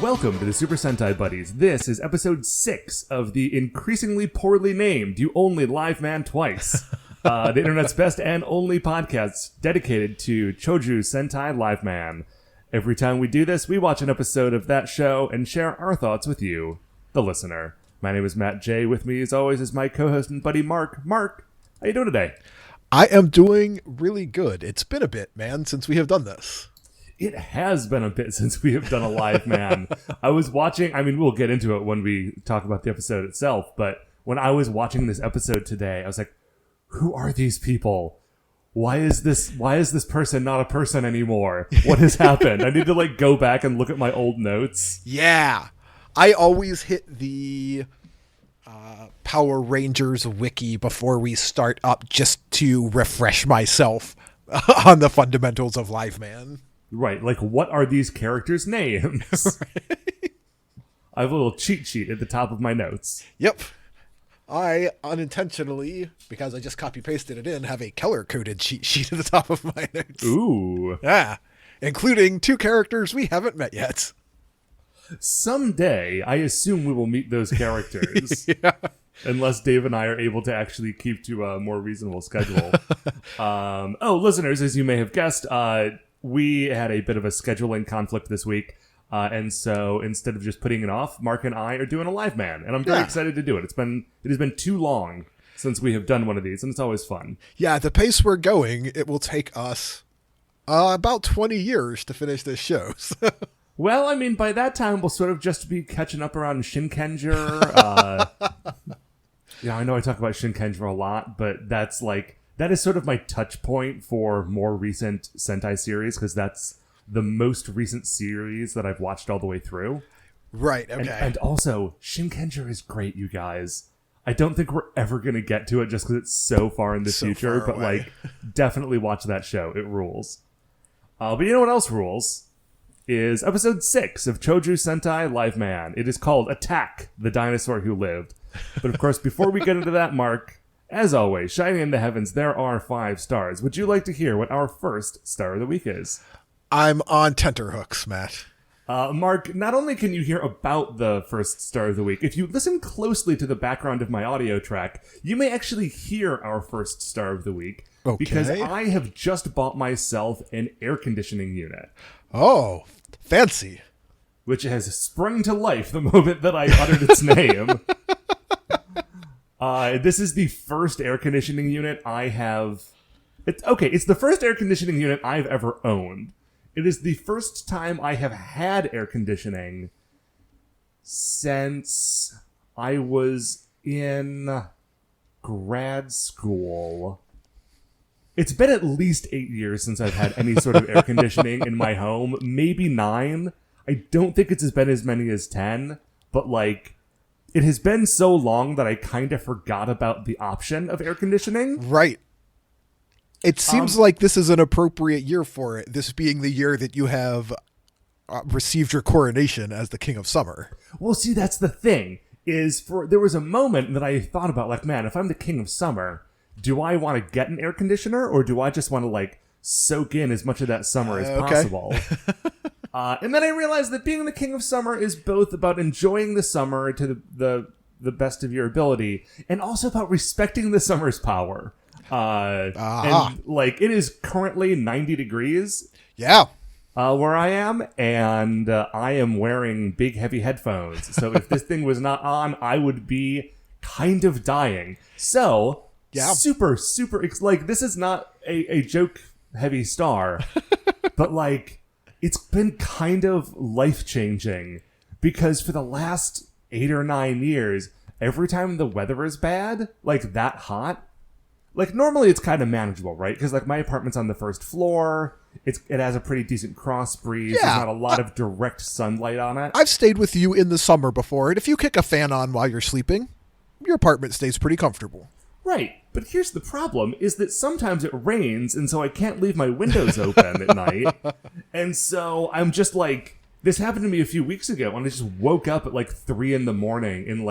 Welcome to the Super Sentai Buddies. This is episode 6 of the increasingly poorly named You Only Liveman Twice, the internet's best and only podcast dedicated to Chojuu Sentai Liveman. Every time we do this, we watch an episode of that show and share our thoughts with you, the listener. My name is Matt J. With me, as always, is my co-host and buddy Mark. Mark, how you doing today? I am doing really good. It's been a bit, man, since we have done this. It has been a bit since we have done a live man. I was watching, we'll get into it when we talk about the episode itself, but when I was watching this episode today, I was like, who are these people? Why is this person not a person anymore? What has happened? I need to go back and look at my old notes. Yeah. I always hit the Power Rangers wiki before we start up just to refresh myself on the fundamentals of Liveman. Right, what are these characters' names? Right. I have a little cheat sheet at the top of my notes. Yep. I unintentionally, because I just copy-pasted it in, have a color-coded cheat sheet at the top of my notes. Ooh. Yeah, including 2 characters we haven't met yet. Someday, I assume we will meet those characters. Yeah. Unless Dave and I are able to actually keep to a more reasonable schedule. Listeners, as you may have guessed, we had a bit of a scheduling conflict this week. And so instead of just putting it off, Mark and I are doing a live man. And I'm very excited to do it. It has been too long since we have done one of these, and it's always fun. Yeah, at the pace we're going, it will take us about 20 years to finish this show. Well, by that time, we'll sort of just be catching up around Shinkenger. I know I talk about Shinkenger a lot, but that is sort of my touch point for more recent Sentai series, because that's the most recent series that I've watched all the way through. Right, okay. And also, Shinkenger is great, you guys. I don't think we're ever going to get to it just because it's so far in the future, but definitely watch that show. It rules. But you know what else rules? Is episode 6 of Chojuu Sentai Liveman. It is called Attack, the Dinosaur Who Lived. But of course, before we get into that, Mark, as always, shining in the heavens, there are 5 stars. Would you like to hear what our first star of the week is? I'm on tenterhooks, Matt. Mark, not only can you hear about the first star of the week, if you listen closely to the background of my audio track, you may actually hear our first star of the week. Okay. Because I have just bought myself an air conditioning unit. Oh, fancy. Which has sprung to life the moment that I uttered its name. This is the first air conditioning unit I have... It's the first air conditioning unit I've ever owned. It is the first time I have had air conditioning since I was in grad school. It's been at least 8 years since I've had any sort of air conditioning in my home. Maybe 9. I don't think it's been as many as 10. But, it has been so long that I kind of forgot about the option of air conditioning. Right. It seems like this is an appropriate year for it, this being the year that you have received your coronation as the King of Summer. Well, see, that's the thing. There was a moment that I thought about, man, if I'm the King of Summer, do I want to get an air conditioner, or do I just want to, soak in as much of that summer as possible? And then I realized that being the King of Summer is both about enjoying the summer to the best of your ability, and also about respecting the summer's power. And it is currently 90 degrees. Yeah. Where I am, and I am wearing big, heavy headphones. So if this thing was not on, I would be kind of dying. So, yeah. Super, this is not a joke-heavy star, but, it's been kind of life-changing, because for the last 8 or 9 years, every time the weather is bad, that hot, normally it's kind of manageable, right? Because, my apartment's on the first floor. It has a pretty decent cross breeze. Yeah, there's not a lot of direct sunlight on it. I've stayed with you in the summer before, and if you kick a fan on while you're sleeping, your apartment stays pretty comfortable. Right. But here's the problem, is that sometimes it rains, and so I can't leave my windows open at night. And so I'm just this happened to me a few weeks ago, and I just woke up at 3 in the morning in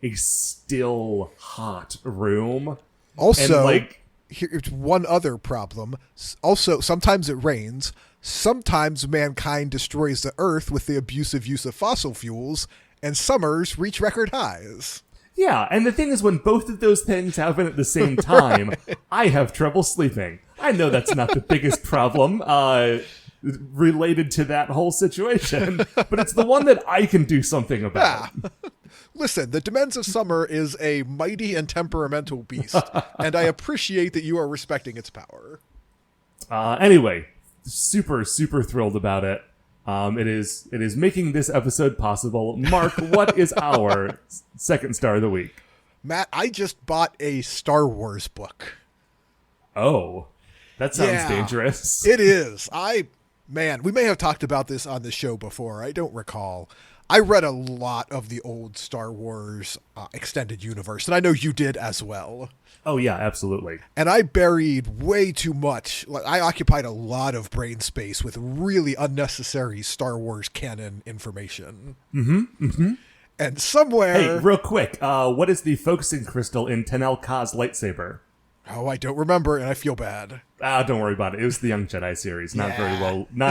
a still hot room. Also, here's one other problem. Also, sometimes it rains. Sometimes mankind destroys the Earth with the abusive use of fossil fuels, and summers reach record highs. Yeah, and the thing is, when both of those things happen at the same time, right. I have trouble sleeping. I know that's not the biggest problem related to that whole situation, but it's the one that I can do something about. Yeah. Listen, the demands of summer is a mighty and temperamental beast, and I appreciate that you are respecting its power. Anyway, super, super thrilled about it. It is making this episode possible. Mark, what is our second star of the week? Matt, I just bought a Star Wars book. Oh, that sounds dangerous. It is. We may have talked about this on the show before. I don't recall. I read a lot of the old Star Wars extended universe, and I know you did as well. Oh, yeah, absolutely. And I buried way too much. Like, I occupied a lot of brain space with really unnecessary Star Wars canon information. Mm-hmm, mm-hmm. And somewhere... Hey, real quick, what is the focusing crystal in Tenel Ka's lightsaber? Oh, I don't remember, and I feel bad. Don't worry about it. It was the Young Jedi series. Not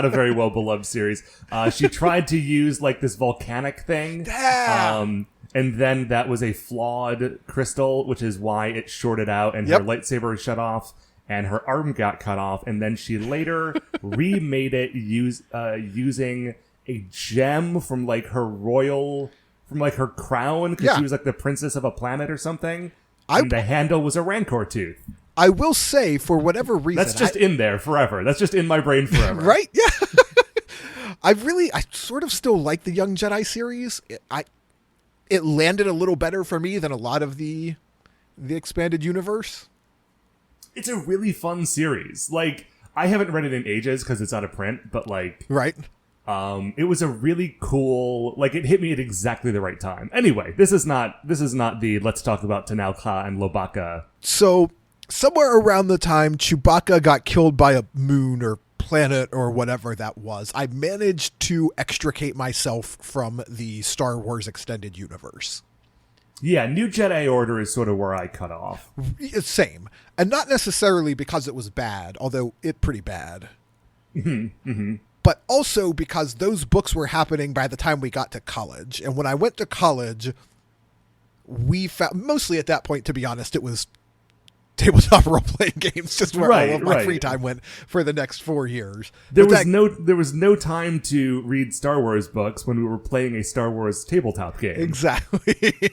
a very well beloved series. She tried to use like this volcanic thing. And then that was a flawed crystal, which is why it shorted out and her lightsaber shut off and her arm got cut off. And then she later remade it using a gem from like her her crown, because she was like the princess of a planet or something. And the handle was a Rancor tooth. I will say, for whatever reason... That's just in there forever. That's just in my brain forever. Right? Yeah. I sort of still like the Young Jedi series. It landed a little better for me than a lot of the expanded universe. It's a really fun series. Like, I haven't read it in ages because it's out of print, but like... Right. It was a really cool, like, it hit me at exactly the right time. Anyway, this is not the let's talk about Tenel Ka and Lobaka. So, somewhere around the time Chewbacca got killed by a moon or planet or whatever that was, I managed to extricate myself from the Star Wars extended universe. Yeah, New Jedi Order is sort of where I cut off. Same. And not necessarily because it was bad, although it's pretty bad. Mm-hmm, mm-hmm. But also because those books were happening by the time we got to college. And when I went to college, we found, mostly at that point, to be honest, it was tabletop role-playing games, just where all of my free time went for the next 4 years. There was no time to read Star Wars books when we were playing a Star Wars tabletop game. Exactly.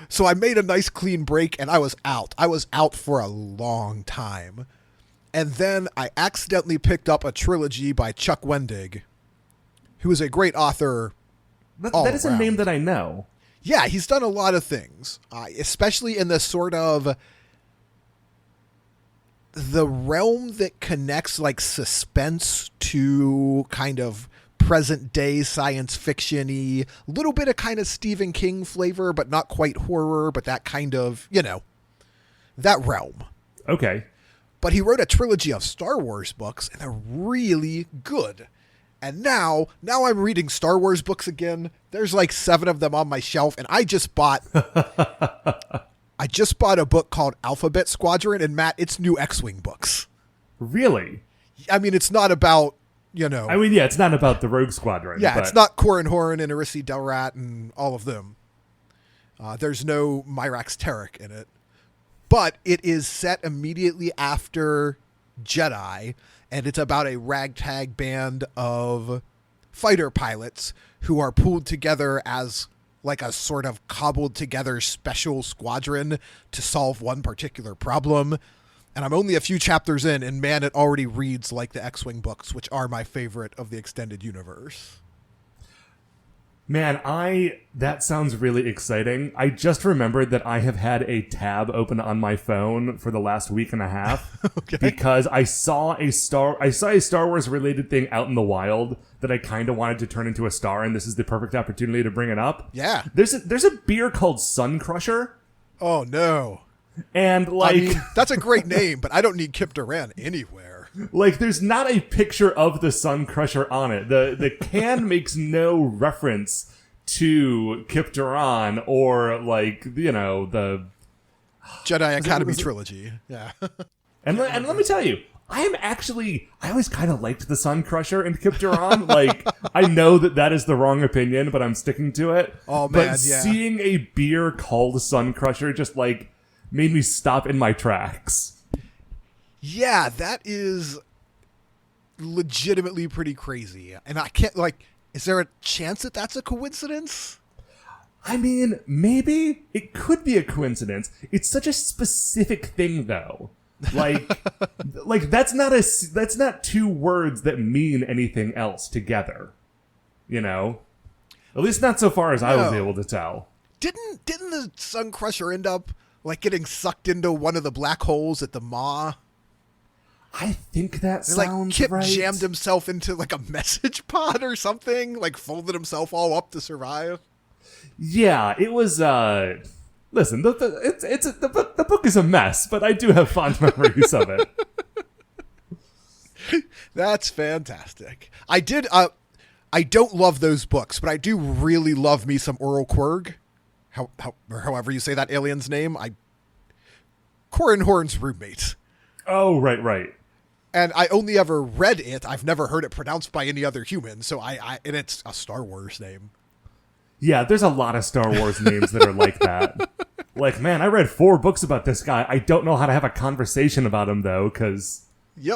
So I made a nice clean break, and I was out. I was out for a long time. And then I accidentally picked up a trilogy by Chuck Wendig, who is a great author. That is a name that I know. Yeah, he's done a lot of things, especially in the sort of the realm that connects like suspense to kind of present day science fiction-y, little bit of kind of Stephen King flavor, but not quite horror, but that kind of, that realm. Okay. But he wrote a trilogy of Star Wars books, and they're really good. And now I'm reading Star Wars books again. There's like 7 of them on my shelf, and I just bought a book called Alphabet Squadron, and Matt, it's new X-Wing books. Really? I mean, it's not about, it's not about the Rogue Squadron. Yeah, it's not Corran Horn and Arissi Delrat and all of them. There's no Myrax Tarek in it. But it is set immediately after Jedi, and it's about a ragtag band of fighter pilots who are pulled together as like a sort of cobbled together special squadron to solve one particular problem. And I'm only a few chapters in, and man, it already reads like the X-Wing books, which are my favorite of the extended universe. Man, that sounds really exciting. I just remembered that I have had a tab open on my phone for the last week and a half because I saw a Star Wars related thing out in the wild that I kind of wanted to turn into a star, and this is the perfect opportunity to bring it up. Yeah. There's a beer called Sun Crusher. Oh no. And that's a great name, but I don't need Kip Duran anywhere. Like, there's not a picture of the Sun Crusher on it. The can makes no reference to Kip Duran or, the Jedi Academy trilogy. Yeah. And let me tell you, I always kind of liked the Sun Crusher and Kipteron. Like, I know that is the wrong opinion, but I'm sticking to it. Oh, man, but yeah. seeing a beer called Sun Crusher just, like, made me stop in my tracks. Yeah, that is legitimately pretty crazy. And I can't, like, is there a chance that that's a coincidence? I mean, maybe. It could be a coincidence. It's such a specific thing, though. Like, that's not two words that mean anything else together. You know? At least not so far as I was able to tell. Didn't the Sun Crusher end up, like, getting sucked into one of the black holes at the Maw? I think that sounds like, Kip right. jammed himself into, like, a message pod or something? Like, folded himself all up to survive? Yeah, it was, listen, the book is a mess, but I do have fond memories of it. That's fantastic. I don't love those books, but I do really love me some Oral Quirg. Or however you say that alien's name. Corin Horn's roommate. Oh, right. And I only ever read it. I've never heard it pronounced by any other human, so and it's a Star Wars name. Yeah, there's a lot of Star Wars names that are like that. Like, man, I read 4 books about this guy. I don't know how to have a conversation about him, though, because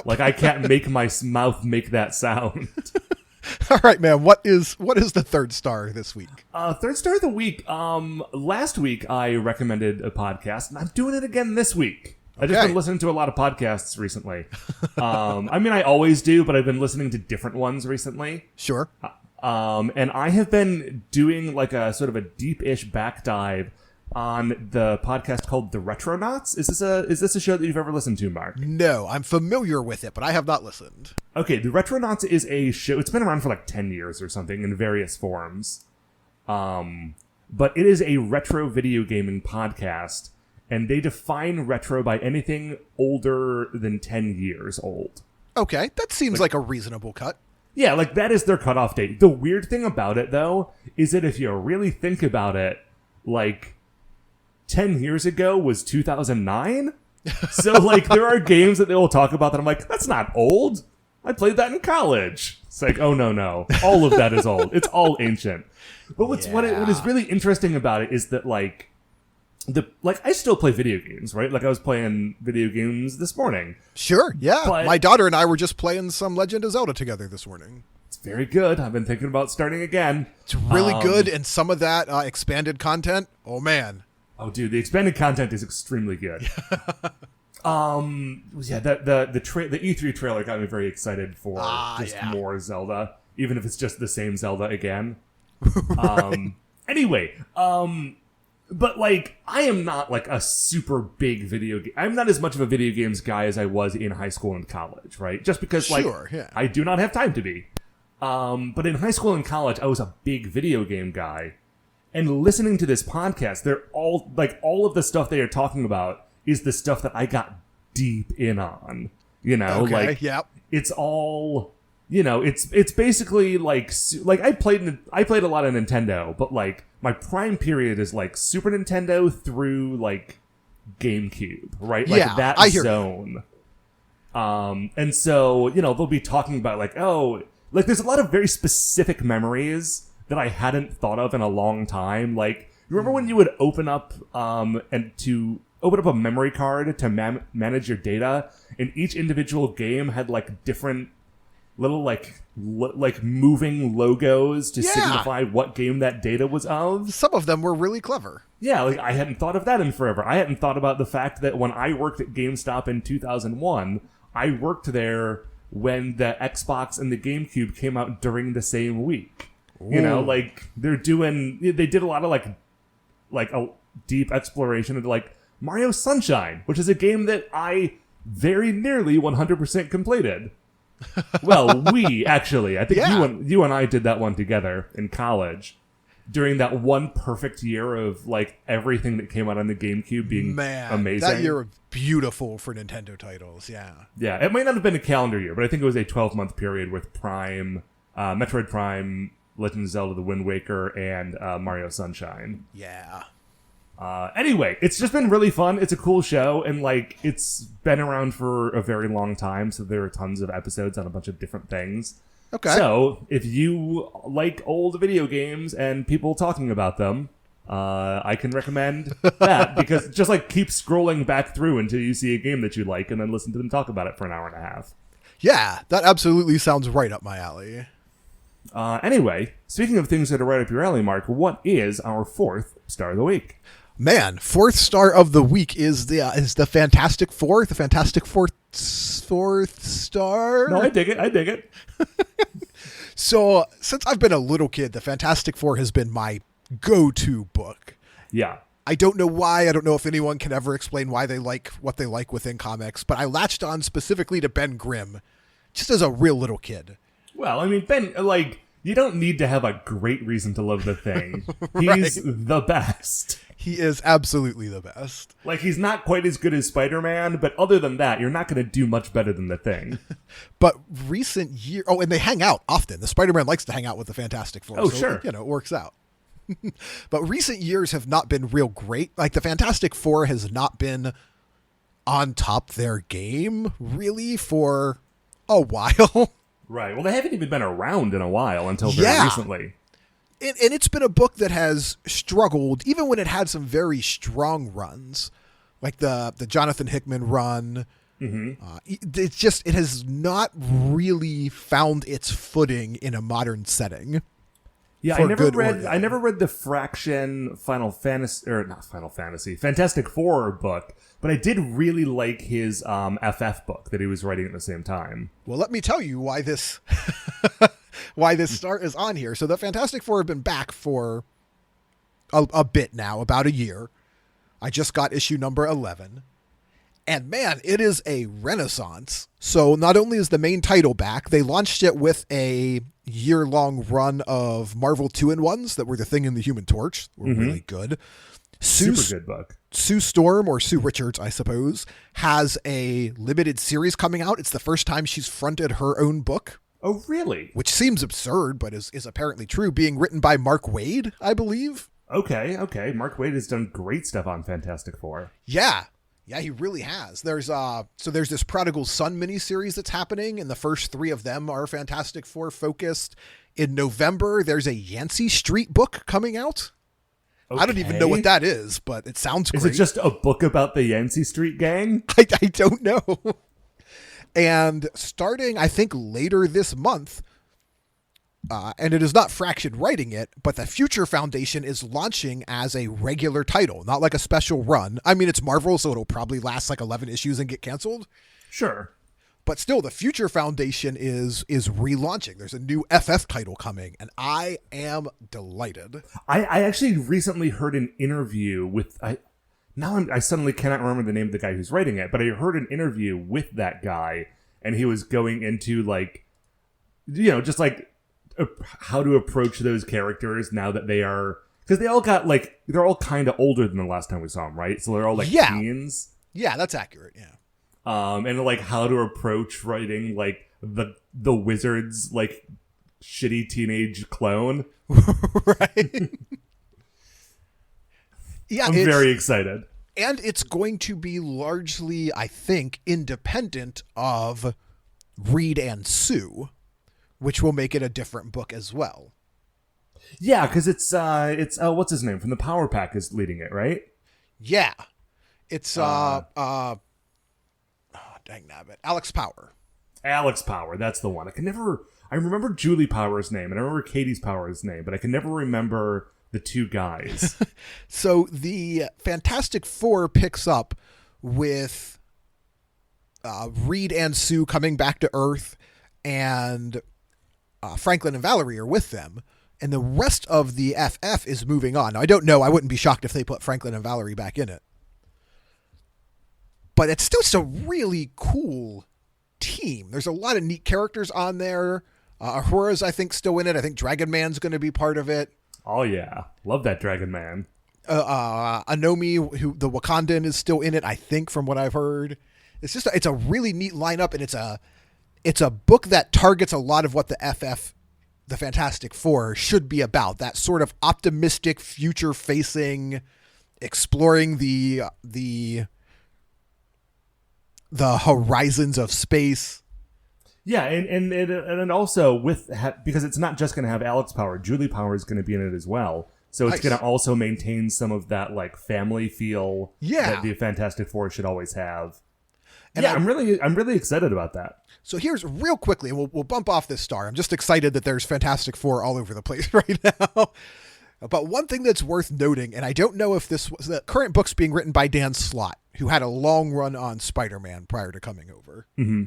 like, I can't make my mouth make that sound. All right, man. What is the third star this week? Third star of the week. Last week I recommended a podcast, and I'm doing it again this week. I've just been listening to a lot of podcasts recently. I mean, I always do, but I've been listening to different ones recently. Sure. And I have been doing like a sort of a deep-ish back dive on the podcast called The Retronauts. Is this a show that you've ever listened to, Mark? No, I'm familiar with it, but I have not listened. Okay, The Retronauts is a show. It's been around for like 10 years or something in various forms. But it is a retro video gaming podcast, and they define retro by anything older than 10 years old. Okay, that seems like a reasonable cut. Yeah, like, that is their cutoff date. The weird thing about it, though, is that if you really think about it, like, 10 years ago was 2009? So, like, there are games that they will talk about that I'm like, that's not old. I played that in college. It's like, oh, no. All of that is old. It's all ancient. But what is really interesting about it is that, like, I still play video games, right? Like, I was playing video games this morning. Sure, yeah. But my daughter and I were just playing some Legend of Zelda together this morning. It's very good. I've been thinking about starting again. It's really good, and some of that expanded content, oh, man. Oh, dude, the expanded content is extremely good. The E3 trailer got me very excited for more Zelda, even if it's just the same Zelda again. Right. Anyway, but, like, I am not, like, a super big video game. I'm not as much of a video games guy as I was in high school and college, right? Just because, like, I do not have time to be. But in high school and college, I was a big video game guy. And listening to this podcast, they're all, like, all of the stuff they are talking about is the stuff that I got deep in on. You know, it's all, you know, it's basically like I played a lot of Nintendo, but, like, my prime period is, like, Super Nintendo through, like, GameCube, right? Like, that zone. And so, you know, they'll be talking about, like, oh, like, there's a lot of very specific memories that I hadn't thought of in a long time. Like, you remember when you would open up a memory card to manage your data, and each individual game had, like, different little, like moving logos to signify what game that data was of? Some of them were really clever. Yeah, like, I hadn't thought of that in forever. I hadn't thought about the fact that when I worked at GameStop in 2001, I worked there when the Xbox and the GameCube came out during the same week. Ooh. You know, like, they did a lot of, like a deep exploration into, like, Mario Sunshine, which is a game that I very nearly 100% completed. Well, actually, I think you and I did that one together in college during that one perfect year of, like, everything that came out on the GameCube being amazing. That year was beautiful for Nintendo titles, yeah. Yeah, it might not have been a calendar year, but I think it was a 12-month period with Prime, Metroid Prime, Legend of Zelda: The Wind Waker, and Mario Sunshine. Yeah. Anyway, it's just been really fun. It's a cool show, and like it's been around for a very long time, so there are tons of episodes on a bunch of different things. Okay. So if you like old video games and people talking about them, I can recommend that, because just like keep scrolling back through until you see a game that you like, and then listen to them talk about it for an hour and a half. Yeah, that absolutely sounds right up my alley. Anyway, speaking of things that are right up your alley, Mark, what is our fourth star of the week? Man, fourth star of the week is the Fantastic Four, the Fantastic fourth star. No, I dig it. So, since I've been a little kid, the Fantastic Four has been my go-to book. Yeah. I don't know why. I don't know if anyone can ever explain why they like what they like within comics, but I latched on specifically to Ben Grimm just as a real little kid. Well, I mean, Ben, like, you don't need to have a great reason to love the Thing. Right. He's the best. He is absolutely the best. Like, he's not quite as good as Spider-Man, but other than that, you're not going to do much better than the Thing. But recent year... Oh, and they hang out often. The Spider-Man likes to hang out with the Fantastic Four. Oh, so, sure. You know, it works out. But recent years have not been real great. Like, the Fantastic Four has not been on top their game, really, for a while. Right. Well, they haven't even been around in a while until very recently. And it's been a book that has struggled, even when it had some very strong runs, like the Jonathan Hickman run. Mm-hmm. It has not really found its footing in a modern setting. Yeah, I never read the Fraction Fantastic Four book, but I did really like his FF book that he was writing at the same time. Well, let me tell you why this start is on here. So the Fantastic Four have been back for a bit now, about a year. I just got issue number 11. And man, it is a renaissance. So not only is the main title back, they launched it with a year-long run of Marvel 2-in-1s that were the Thing and the Human Torch. Were really good. Super good book. Sue Storm, or Sue Richards, I suppose, has a limited series coming out. It's the first time she's fronted her own book. Oh, really? Which seems absurd, but is apparently true, being written by Mark Waid, I believe. Okay. Mark Waid has done great stuff on Fantastic Four. Yeah, he really has. There's this Prodigal Son miniseries that's happening, and the first 3 of them are Fantastic Four focused. In November, there's a Yancey Street book coming out. Okay. I don't even know what that is, but it sounds great. Is it just a book about the Yancey Street gang? I don't know. And starting, I think, later this month, and it is not Fraction writing it, but the Future Foundation is launching as a regular title, not like a special run. I mean, it's Marvel, so it'll probably last like 11 issues and get canceled. Sure. But still, the Future Foundation is relaunching. There's a new FF title coming, and I am delighted. I actually recently heard an interview with... I suddenly cannot remember the name of the guy who's writing it, but I heard an interview with that guy, and he was going into, like, you know, just like how to approach those characters now that they are... Because they all got, like, they're all kind of older than the last time we saw them, right? So they're all, like, teens. Yeah, that's accurate, yeah. And, like, how to approach writing, like, the Wizard's, like, shitty teenage clone. Right. Yeah, I'm very excited. And it's going to be largely, I think, independent of Reed and Sue, which will make it a different book as well. Yeah, because it's what's his name from the Power Pack is leading it, right? Yeah, it's dang nabbit, Alex Power. Alex Power, that's the one. I remember Julie Power's name, and I remember Katie's Power's name, but I can never remember the two guys. So the Fantastic Four picks up with Reed and Sue coming back to Earth, and Franklin and Valerie are with them, and the rest of the FF is moving on. Now, I don't know. I wouldn't be shocked if they put Franklin and Valerie back in it. But it's still just a really cool team. There's a lot of neat characters on there. Ahura's, I think, still in it. I think Dragon Man's going to be part of it. Oh, yeah. Love that Dragon Man. Anomi, who the Wakandan, is still in it, I think, from what I've heard. It's a really neat lineup, and it's a book that targets a lot of what the FF, the Fantastic Four, should be about. That sort of optimistic, future-facing exploring the horizons of space. Yeah, and also because it's not just going to have Alex power, Julie power is going to be in it as well. So it's going to also maintain some of that like family feel that the Fantastic Four should always have. And I'm really excited about that. So here's real quickly, we'll bump off this star. I'm just excited that there's Fantastic Four all over the place right now. But one thing that's worth noting, and I don't know if this was the current book's being written by Dan Slott, who had a long run on Spider-Man prior to coming over. Mm-hmm.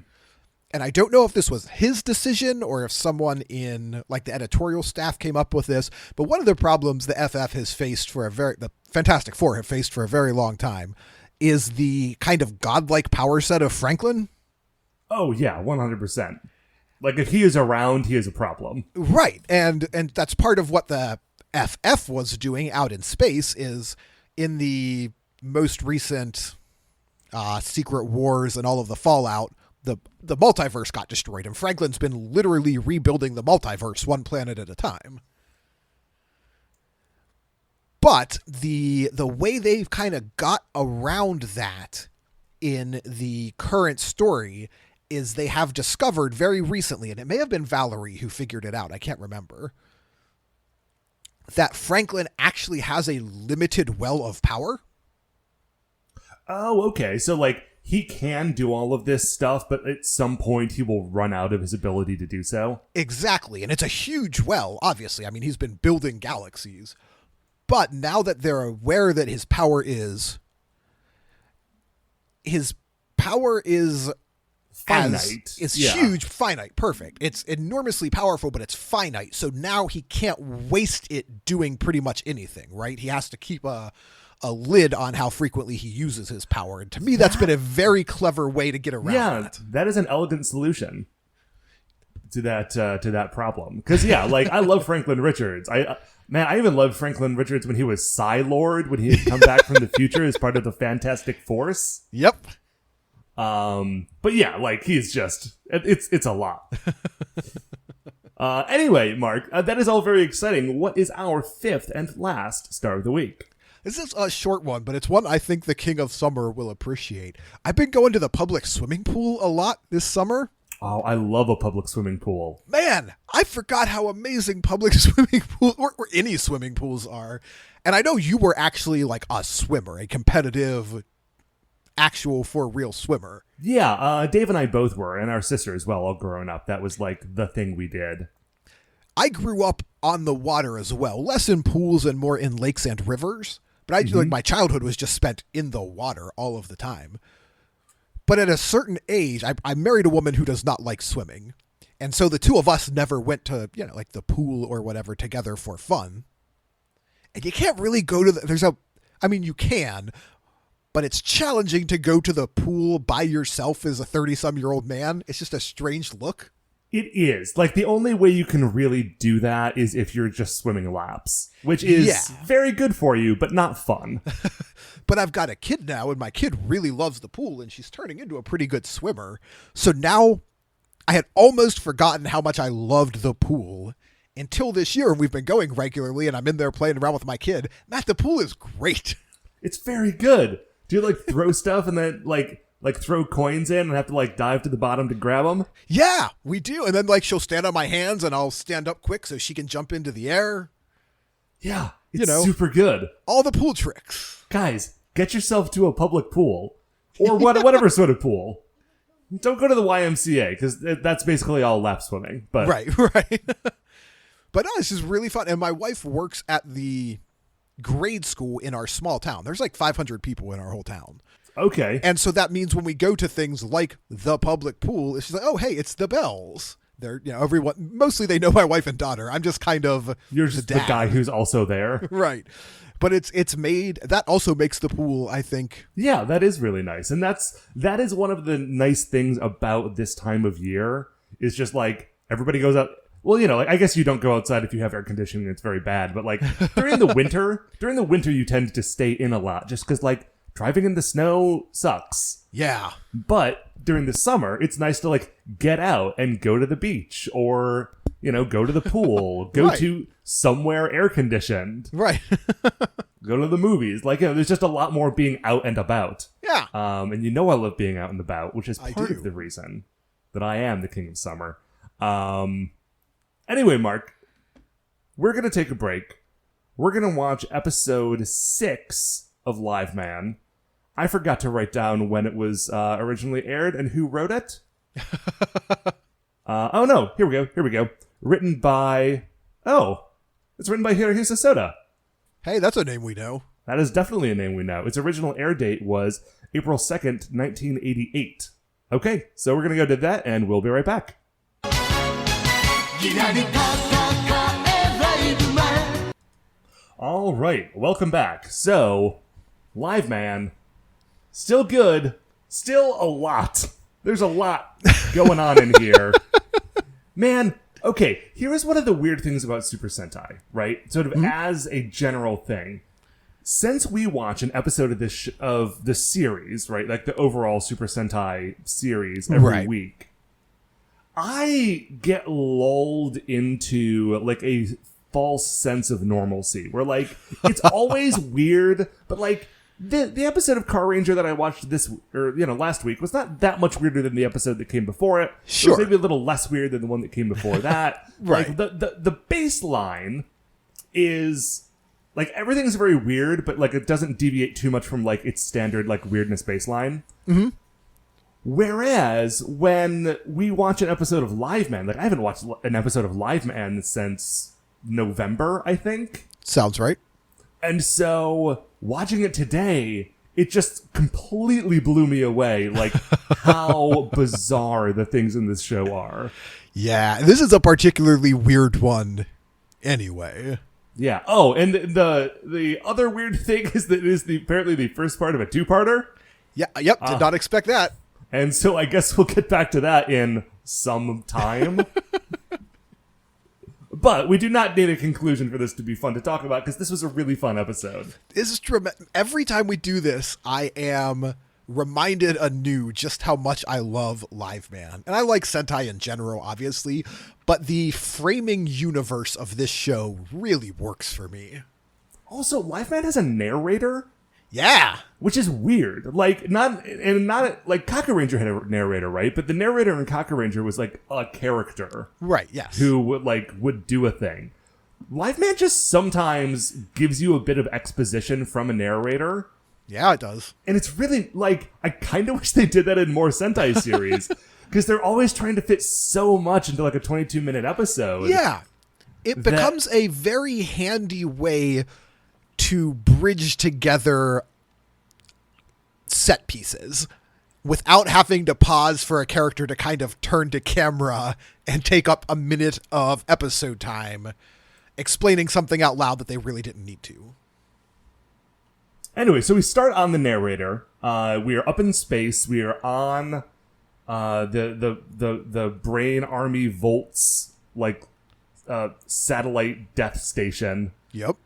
And I don't know if this was his decision or if someone in like the editorial staff came up with this. But one of the problems the FF has faced the Fantastic Four have faced for a very long time is the kind of godlike power set of Franklin. Oh yeah, 100%. Like if he is around, he is a problem. Right. And that's part of what the FF was doing out in space is in the most recent Secret Wars and all of the Fallout, the multiverse got destroyed, and Franklin's been literally rebuilding the multiverse one planet at a time. But the way they've kind of got around that in the current story is they have discovered very recently, and it may have been Valerie who figured it out, I can't remember, that Franklin actually has a limited well of power. Oh, okay. So like he can do all of this stuff, but at some point he will run out of his ability to do so. Exactly. And it's a huge well, obviously. I mean, he's been building galaxies. But now that they're aware that his power is finite. It's huge, finite, perfect. It's enormously powerful, but it's finite. So now he can't waste it doing pretty much anything, right? He has to keep a lid on how frequently he uses his power. And to me, that's been a very clever way to get around that. That is an elegant solution to that problem. Because like I love Franklin Richards. I even loved Franklin Richards when he was Psy-Lord, when he had come back from the future as part of the Fantastic Force. Yep. But yeah, like he's just it's a lot. Anyway, Mark, that is all very exciting. What is our fifth and last star of the week? This is a short one, but it's one I think the King of Summer will appreciate. I've been going to the public swimming pool a lot this summer. Oh, I love a public swimming pool. Man, I forgot how amazing public swimming pools or any swimming pools are. And I know you were actually like a swimmer, a competitive, actual for real swimmer. Yeah, Dave and I both were, and our sister as well, all growing up. That was like the thing we did. I grew up on the water as well, less in pools and more in lakes and rivers. But like my childhood was just spent in the water all of the time. But at a certain age, I married a woman who does not like swimming. And so the two of us never went to, like the pool or whatever together for fun. And you can't really go to you can, but it's challenging to go to the pool by yourself as a 30-some-year-old man. It's just a strange look. It is. Like, the only way you can really do that is if you're just swimming laps, which is very good for you, but not fun. But I've got a kid now, and my kid really loves the pool, and she's turning into a pretty good swimmer. So now I had almost forgotten how much I loved the pool until this year, and we've been going regularly, and I'm in there playing around with my kid. Matt, the pool is great. It's very good. Do you, like, throw stuff and then, like throw coins in and have to like dive to the bottom to grab them? Yeah, we do. And then like she'll stand on my hands and I'll stand up quick so she can jump into the air. Yeah, it's super good. All the pool tricks. Guys, get yourself to a public pool or whatever sort of pool. Don't go to the YMCA because that's basically all lap swimming. But right. But no, this is really fun. And my wife works at the grade school in our small town. There's like 500 people in our whole town. Okay. And so that means when we go to things like the public pool, it's just like, oh, hey, it's the Bells. They're, everyone, mostly they know my wife and daughter. I'm just kind of You're just the guy who's also there. Right. But it's made, that also makes the pool, I think. Yeah, that is really nice. And that is one of the nice things about this time of year is just like everybody goes out. Well, like, I guess you don't go outside if you have air conditioning. It's very bad. But like during the winter, you tend to stay in a lot just because like, driving in the snow sucks. Yeah. But during the summer, it's nice to like get out and go to the beach or, go to the pool, go to somewhere air conditioned. Right. go to the movies. Like, there's just a lot more being out and about. Yeah. And I love being out and about, which is part of the reason that I am the king of summer. Anyway, Mark, we're going to take a break. We're going to watch episode 6 of Liveman. I forgot to write down when it was originally aired and who wrote it. Oh, no. Here we go. Written by... Oh, it's written by Hirohisa Soda. Hey, that's a name we know. That is definitely a name we know. Its original air date was April 2nd, 1988. Okay, so we're going to go to that, and we'll be right back. All right, welcome back. So, Liveman, still good, still a lot. There's a lot going on in here. Man, okay, here's one of the weird things about Super Sentai, right? Sort of as a general thing. Since we watch an episode of this of the series, right, like the overall Super Sentai series every week, I get lulled into like a false sense of normalcy, where like it's always weird, but like the episode of Car Ranger that I watched last week was not that much weirder than the episode that came before it. Sure. It was maybe a little less weird than the one that came before that. Right. Like the baseline is like everything's very weird, but like it doesn't deviate too much from like its standard like weirdness baseline. Mm-hmm. Whereas when we watch an episode of Liveman, like I haven't watched an episode of Liveman since November, I think. Sounds right. And so watching it today, it just completely blew me away, like how bizarre the things in this show are. Yeah, this is a particularly weird one anyway. Yeah. Oh, and the other weird thing is that it is apparently the first part of a two-parter. Yeah. Yep. Did not expect that. And so I guess we'll get back to that in some time. But we do not need a conclusion for this to be fun to talk about, because this was a really fun episode. This is true. Every time we do this, I am reminded anew just how much I love Liveman. And I like Sentai in general, obviously, but the framing universe of this show really works for me. Also, Liveman has a narrator. Yeah. Which is weird. Like, not like Kaku Ranger had a narrator, right? But the narrator in Kaku Ranger was like a character. Right, yes. Who would do a thing. Liveman just sometimes gives you a bit of exposition from a narrator. Yeah, it does. And it's really, like, I kind of wish they did that in more Sentai series. Because they're always trying to fit so much into like a 22-minute episode. Yeah. It becomes a very handy way to bridge together set pieces without having to pause for a character to kind of turn to camera and take up a minute of episode time explaining something out loud that they really didn't need to. Anyway, so we start on the narrator. We are up in space. We are on the Brain Army Volts satellite death station. Yep.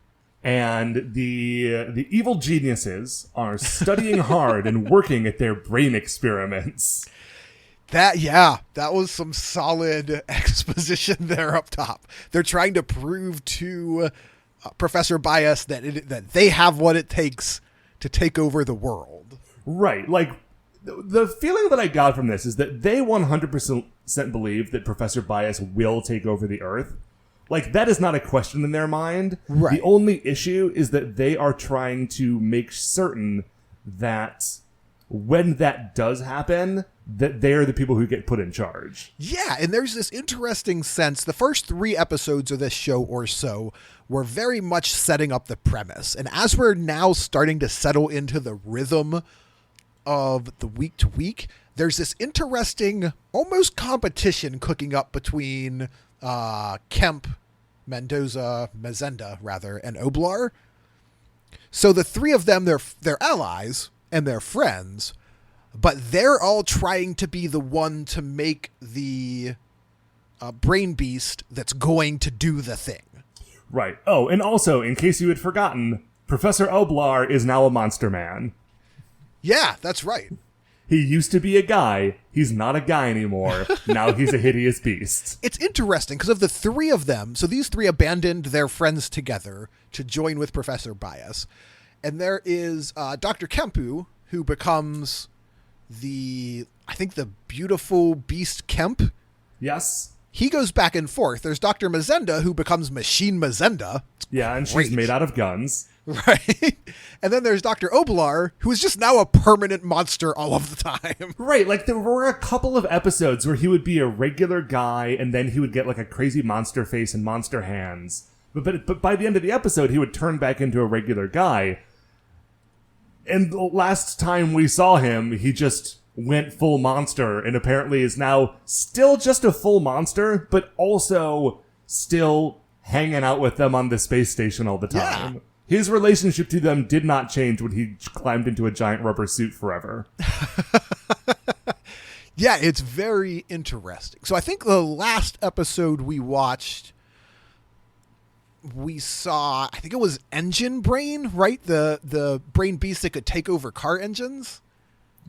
And the evil geniuses are studying hard and working at their brain experiments. That was some solid exposition there up top. They're trying to prove to Professor Bias that they have what it takes to take over the world. Right. Like, the feeling that I got from this is that they 100% believe that Professor Bias will take over the Earth. Like, that is not a question in their mind. Right. The only issue is that they are trying to make certain that when that does happen, that they're the people who get put in charge. Yeah, and there's this interesting sense. The first 3 episodes of this show or so were very much setting up the premise. And as we're now starting to settle into the rhythm of the week to week, there's this interesting almost competition cooking up between Kemp, Mazenda, and Oblar. So the 3 of them, they're allies and they're friends, but they're all trying to be the one to make the brain beast that's going to do the thing. Right. Oh, and also, in case you had forgotten, Professor Oblar is now a monster man. Yeah, that's right. He used to be a guy. He's not a guy anymore. Now he's a hideous beast. It's interesting because of the three of them, so these three abandoned their friends together to join with Professor Bias. And there is Dr. Kempu, who becomes the beautiful beast Kemp. Yes. He goes back and forth. There's Dr. Mazenda, who becomes Machine Mazenda. Yeah, and she's made out of guns. Right. And then there's Dr. Oblar, who is just now a permanent monster all of the time. Right, like there were a couple of episodes where he would be a regular guy and then he would get like a crazy monster face and monster hands. But by the end of the episode, he would turn back into a regular guy. And the last time we saw him, he just went full monster and apparently is now still just a full monster, but also still hanging out with them on the space station all the time. Yeah. His relationship to them did not change when he climbed into a giant rubber suit forever. Yeah, it's very interesting. So I think the last episode we watched, we saw, I think it was Engine Brain, right? The brain beast that could take over car engines?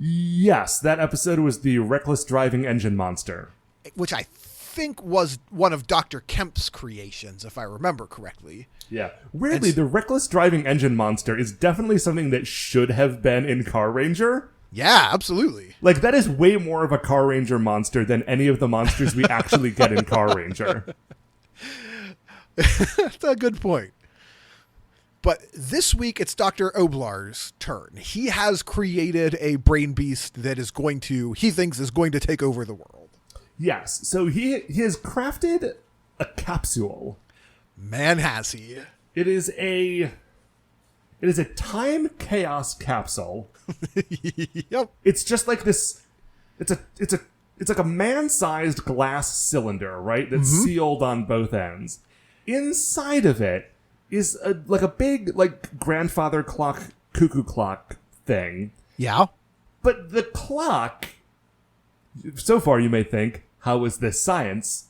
Yes, that episode was the Reckless Driving Engine Monster. Which I think was one of Dr. Kemp's creations, if I remember correctly. Yeah. Weirdly, the Reckless Driving Engine Monster is definitely something that should have been in Car Ranger. Yeah, absolutely. Like, that is way more of a Car Ranger monster than any of the monsters we actually get in Car Ranger. That's a good point. But this week, it's Dr. Oblar's turn. He has created a brain beast that he thinks is going to take over the world. Yes. So he has crafted a capsule. Man, has he. It is a time chaos capsule. Yep. It's just like this. It's like a man-sized glass cylinder, right? That's sealed on both ends. Inside of it is a big grandfather clock, cuckoo clock thing. Yeah. But the clock, so far you may think, how is this science?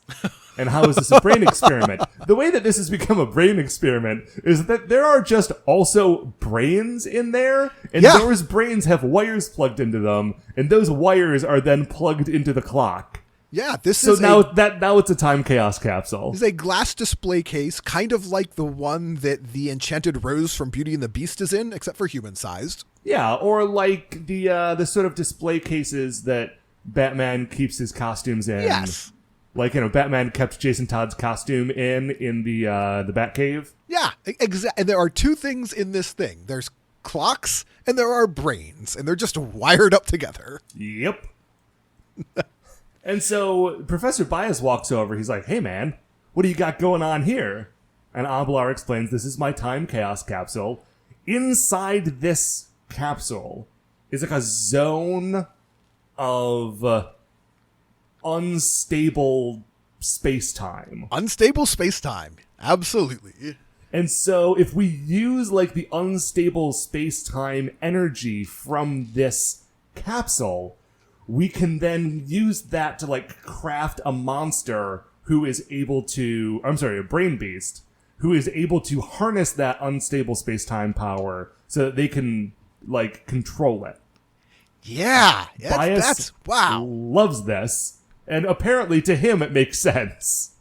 And how is this a brain experiment? The way that this has become a brain experiment is that there are just also brains in there, and those brains have wires plugged into them, and those wires are then plugged into the clock. Yeah, now it's a time chaos capsule. It's a glass display case, kind of like the one that the Enchanted Rose from Beauty and the Beast is in, except for human-sized. Yeah, or like the sort of display cases that Batman keeps his costumes in. Yes. Like, Batman kept Jason Todd's costume in the Batcave. Yeah, exactly. And there are two things in this thing. There's clocks and there are brains, and they're just wired up together. Yep. And so Professor Bias walks over. He's like, "Hey, man, what do you got going on here?" And Oblar explains, "This is my time chaos capsule. Inside this capsule is like a zone of unstable space-time." Unstable space-time. Absolutely. And so if we use like the unstable space-time energy from this capsule, we can then use that to like craft a monster who is able to, a brain beast, who is able to harness that unstable space-time power so that they can like control it. Yeah. Bias that's wow. Loves this. And apparently to him it makes sense.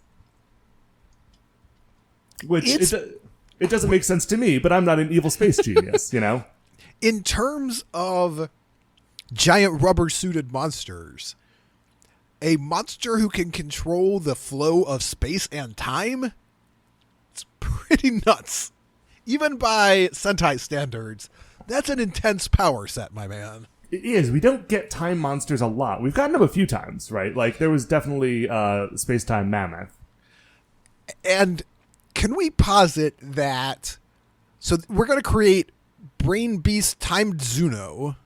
Which it doesn't make sense to me, but I'm not an evil space genius, In terms of giant rubber-suited monsters, a monster who can control the flow of space and time, it's pretty nuts. Even by Sentai standards, that's an intense power set, my man. It is. We don't get time monsters a lot. We've gotten them a few times, right? Like, there was definitely Space-Time Mammoth. And can we posit that... So we're going to create Brain Beast Timed Zuno,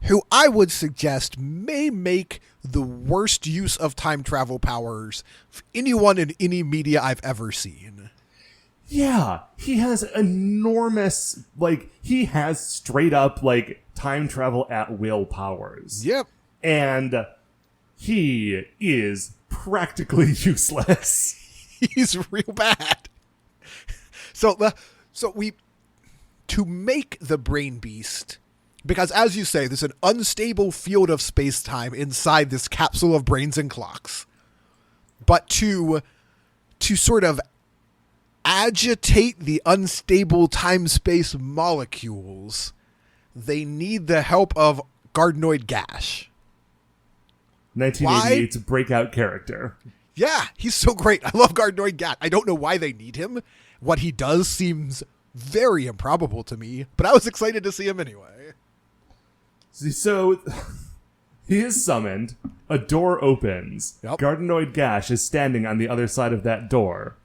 who I would suggest may make the worst use of time travel powers of anyone in any media I've ever seen. Yeah, he has enormous, he has straight up, time travel at will powers. Yep. And he is practically useless. He's real bad. To make the Brain Beast, Because, as you say, there's an unstable field of space-time inside this capsule of brains and clocks. But to sort of agitate the unstable time-space molecules, they need the help of Gardnoid Gash. 1988's breakout character. Yeah, he's so great. I love Gardnoid Gash. I don't know why they need him. What he does seems very improbable to me, but I was excited to see him anyway. So, he is summoned, a door opens, Gardnoid Gash is standing on the other side of that door,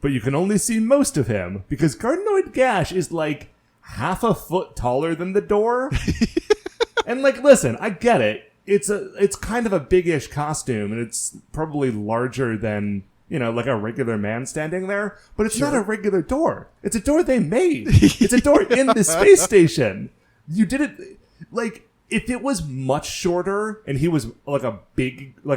but you can only see most of him, because Gardnoid Gash is like half a foot taller than the door. And like, listen, I get it. It's kind of a big-ish costume, and it's probably larger than, you know, like a regular man standing there, but it's not a regular door. It's a door they made. It's a door in the space station. You did it, like, if it was much shorter, and he was like a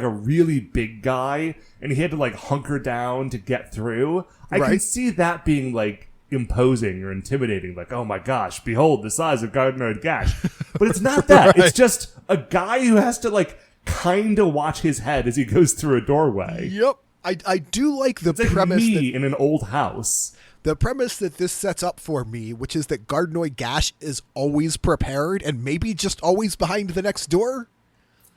really big guy, and he had to like hunker down to get through, I can see that being like imposing or intimidating, like, oh my gosh, behold the size of Gardnoid Gash. But it's not that. It's just a guy who has to like kind of watch his head as he goes through a doorway. Yep. I do like the it's premise like me in an old house. The premise that this sets up for me, which is that Gardnoid Gash is always prepared and maybe just always behind the next door.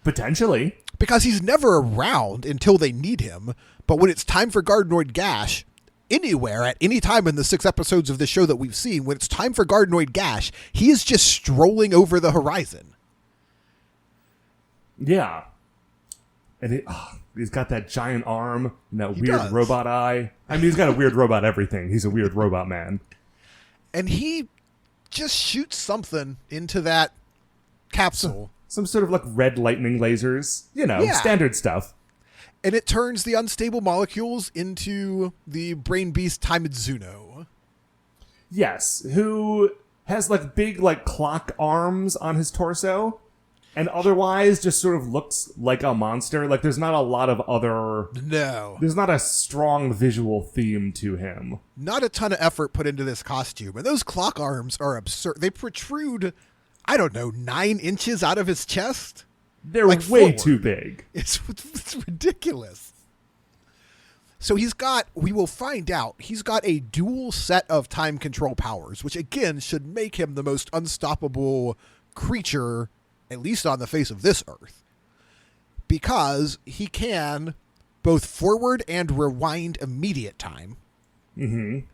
Potentially. Because he's never around until they need him. But when it's time for Gardnoid Gash, anywhere, at any time in the 6 episodes of the show that we've seen, when it's time for Gardnoid Gash, he is just strolling over the horizon. Yeah. And he's got that giant arm and that weird robot eye. I mean, he's got a weird robot everything. He's a weird robot man. And he just shoots something into that capsule. Some sort of like red lightning lasers. You know, standard stuff. And it turns the unstable molecules into the brain beast Taimidzuno. Yes, who has like big like clock arms on his torso. And otherwise just sort of looks like a monster. Like, there's not a lot of other... No. There's not a strong visual theme to him. Not a ton of effort put into this costume. And those clock arms are absurd. They protrude, I don't know, 9 inches out of his chest? They're like way too big. It's ridiculous. So we will find out, he's got a dual set of time control powers, which again should make him the most unstoppable creature, at least on the face of this Earth, because he can both forward and rewind immediate time. Mm-hmm.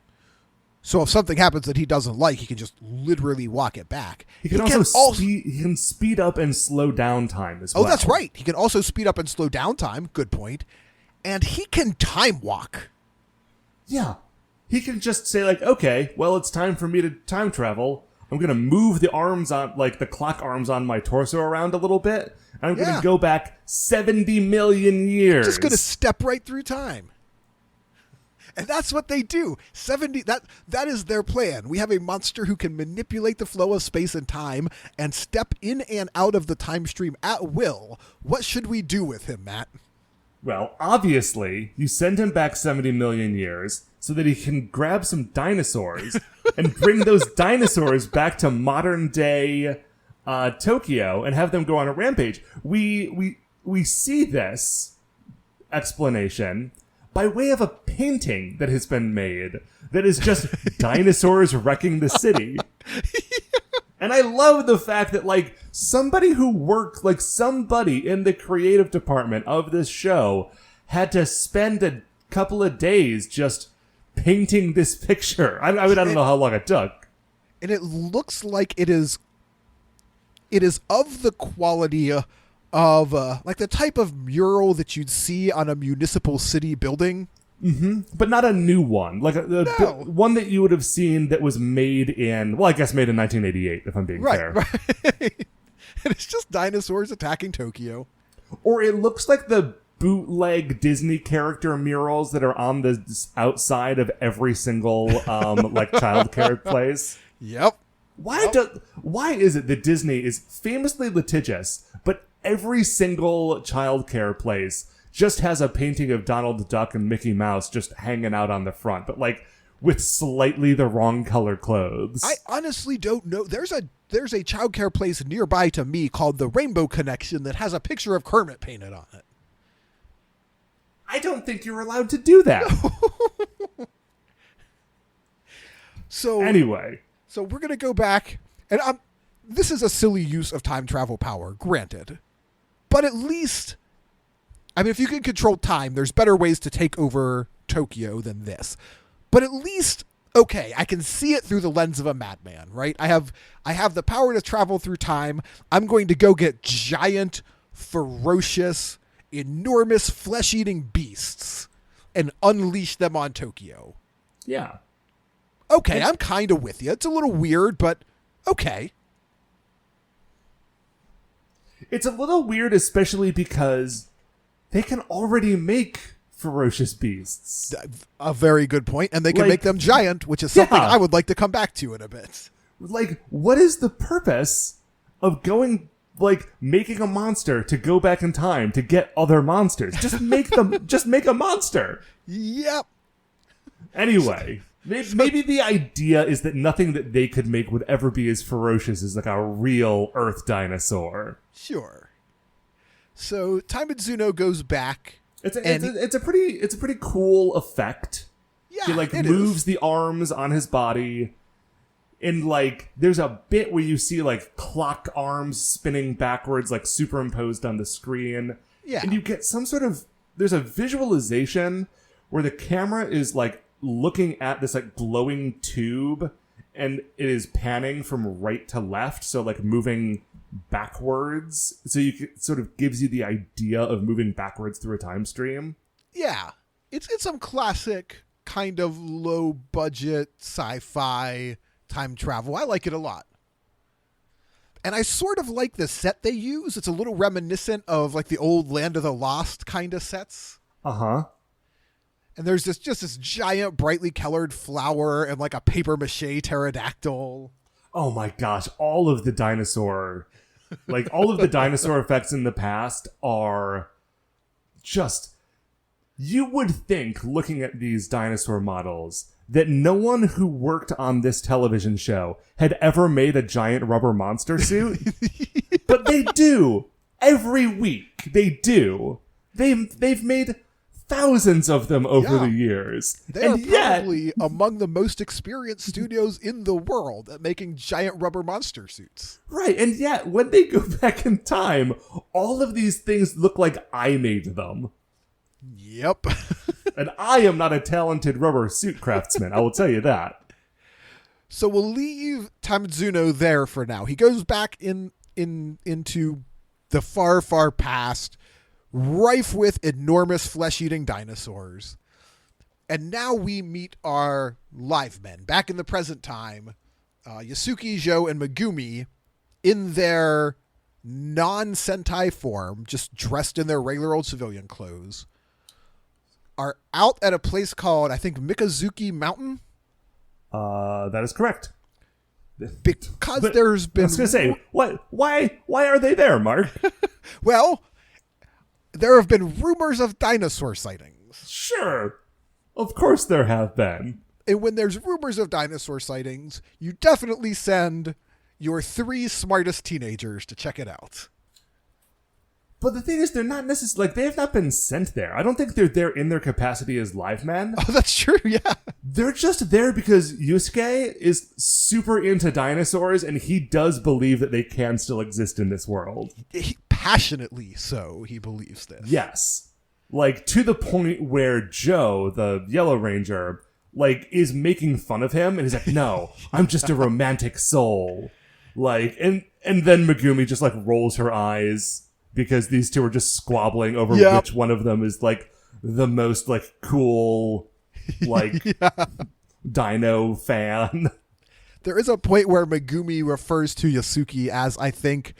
So if something happens that he doesn't like, he can just literally walk it back. He can speed up and slow down time as well. Oh, that's right. He can also speed up and slow down time. Good point. And he can time walk. Yeah. He can just say like, okay, well, it's time for me to time travel. I'm going to move the arms on, like the clock arms on my torso around a little bit. And I'm going to go back 70 million years. Just going to step right through time. And that's what they do. That is their plan. We have a monster who can manipulate the flow of space and time and step in and out of the time stream at will. What should we do with him, Matt? Well, obviously, you send him back 70 million years so that he can grab some dinosaurs and bring those dinosaurs back to modern day Tokyo and have them go on a rampage. We see this explanation by way of a painting that has been made that is just dinosaurs wrecking the city. And I love the fact that, like, somebody in the creative department of this show had to spend a couple of days just painting this picture. I don't know how long it took. And it looks like it is of the quality of like the type of mural that you'd see on a municipal city building. Mm-hmm. But not a new one. Like one that you would have seen that was made in 1988, if I'm being fair. Right. And it's just dinosaurs attacking Tokyo. Or it looks like the bootleg Disney character murals that are on the outside of every single childcare place. Yep. Why is it that Disney is famously litigious, but every single childcare place just has a painting of Donald Duck and Mickey Mouse just hanging out on the front? But like, with slightly the wrong color clothes. I honestly don't know. There's a childcare place nearby to me called the Rainbow Connection that has a picture of Kermit painted on it. I don't think you're allowed to do that. So anyway. So we're going to go back, and this is a silly use of time travel power, granted. But at least, I mean, if you can control time, there's better ways to take over Tokyo than this. But at least, okay, I can see it through the lens of a madman, right? I have the power to travel through time. I'm going to go get giant, ferocious, enormous flesh-eating beasts and unleash them on Tokyo. Yeah. Okay, I'm kind of with you. It's a little weird, but okay. It's a little weird, especially because they can already make ferocious beasts. A very good point. And they can make them giant, which is something I would like to come back to in a bit. Like, what is the purpose of making a monster to go back in time to get other monsters? Just make them, just make a monster. Yep. Anyway, maybe the idea is that nothing that they could make would ever be as ferocious as like a real Earth dinosaur. Sure. So Time Mitsuno goes back. It's a pretty cool effect. Yeah, he moves the arms on his body, and there's a bit where you see clock arms spinning backwards, superimposed on the screen. Yeah, and you get there's a visualization where the camera is looking at this glowing tube, and it is panning from right to left, so moving backwards, so sort of gives you the idea of moving backwards through a time stream. Yeah, it's some classic kind of low budget sci-fi time travel. I like it a lot, and I sort of like the set they use. It's a little reminiscent of the old Land of the Lost kind of sets. And there's this giant brightly colored flower and a paper mache pterodactyl. Oh my gosh, all of the dinosaur effects in the past are just... You would think, looking at these dinosaur models, that no one who worked on this television show had ever made a giant rubber monster suit. But they do. Every week, they do. They've made thousands of them over the years. They are probably among the most experienced studios in the world at making giant rubber monster suits. Right, and yet, when they go back in time, all of these things look like I made them. Yep. And I am not a talented rubber suit craftsman, I will tell you that. So we'll leave Tamadzuno there for now. He goes back into the far, far past, rife with enormous flesh-eating dinosaurs. And now we meet our Livemen back in the present time. Yasuki, Jo, and Megumi in their non-Sentai form, just dressed in their regular old civilian clothes, are out at a place called, I think, Mikazuki Mountain. That is correct. Because there's been... I was going to say, why are they there, Mark? Well, there have been rumors of dinosaur sightings. Sure. Of course there have been. And when there's rumors of dinosaur sightings, you definitely send your 3 smartest teenagers to check it out. But the thing is, they're not necessarily... they have not been sent there. I don't think they're there in their capacity as Livemen. Oh, that's true, yeah. They're just there because Yusuke is super into dinosaurs, and he does believe that they can still exist in this world. Passionately so, he believes this. Yes. To the point where Joe, the Yellow Ranger, is making fun of him, and he's like, no, I'm just a romantic soul. And then Megumi just, rolls her eyes... because these two are just squabbling over which one of them is the most cool dino fan. There is a point where Megumi refers to Yasuki as, I think,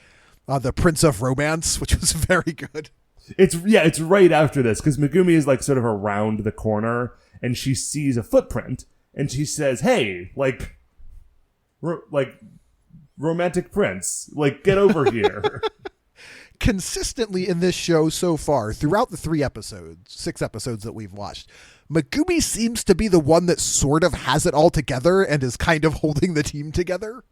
the Prince of Romance, which was very good. It's right after this because Megumi is sort of around the corner and she sees a footprint and she says, "Hey, romantic prince, get over here." consistently in this show so far, throughout the 6 episodes that we've watched, Megumi seems to be the one that sort of has it all together and is kind of holding the team together.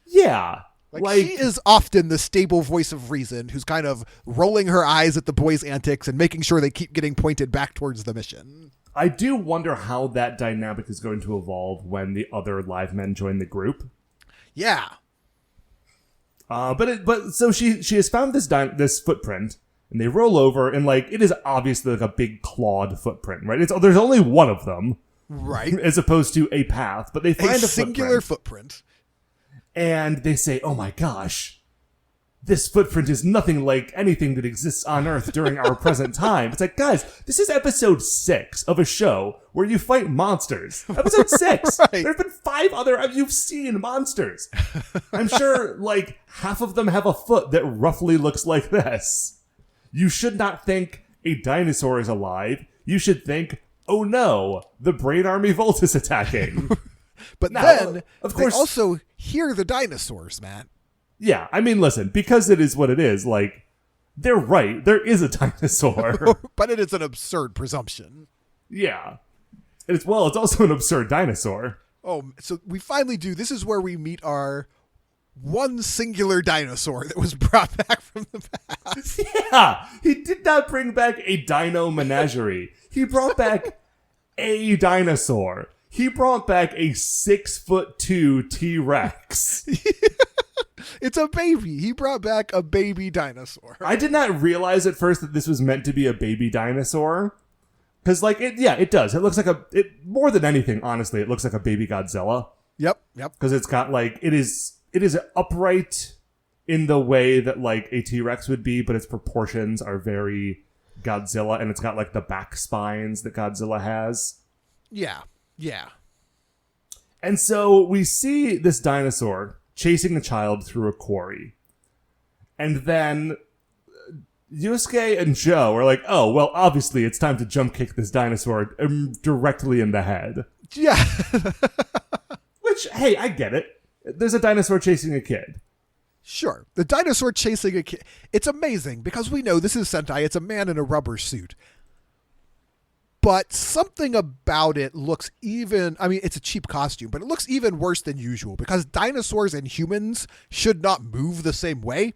Yeah. Like, she is often the stable voice of reason who's kind of rolling her eyes at the boys' antics and making sure they keep getting pointed back towards the mission. I do wonder how that dynamic is going to evolve when the other Livemen join the group. Yeah. So she has found this footprint, and they roll over, and like it is obviously like a big clawed footprint, right? There's only one of them, right? As opposed to a path, but they find a singular footprint. And they say, oh my gosh, this footprint is nothing like anything that exists on Earth during our present time. It's like, guys, this is episode 6 of a show where you fight monsters. Episode 6. Right. There have been 5 other, you've seen monsters. I'm sure like half of them have a foot that roughly looks like this. You should not think a dinosaur is alive. You should think, oh no, the Brain Army Volt is attacking. But now, then, of course, they also hear the dinosaurs, Matt. Yeah, I mean, listen, because it is what it is, like, they're right. There is a dinosaur. But it is an absurd presumption. Yeah. It's also an absurd dinosaur. Oh, so we finally do. This is where we meet our one singular dinosaur that was brought back from the past. Yeah, he did not bring back a dino menagerie. He brought back a dinosaur. He brought back a 6'2" T-Rex. It's a baby. He brought back a baby dinosaur. I did not realize at first that this was meant to be a baby dinosaur. Because, like, it does. It looks like more than anything, honestly, it looks like a baby Godzilla. Yep. Because it's got, like, it is upright in the way that, like, a T-Rex would be, but its proportions are very Godzilla, and it's got, like, the back spines that Godzilla has. Yeah. Yeah. And so we see this dinosaur chasing the child through a quarry. And then Yusuke and Joe are like, oh, well, obviously it's time to jump kick this dinosaur directly in the head. Yeah. Which, hey, I get it. There's a dinosaur chasing a kid. Sure. The dinosaur chasing a kid. It's amazing because we know this is Sentai. It's a man in a rubber suit. But something about it looks it's a cheap costume, but it looks even worse than usual because dinosaurs and humans should not move the same way.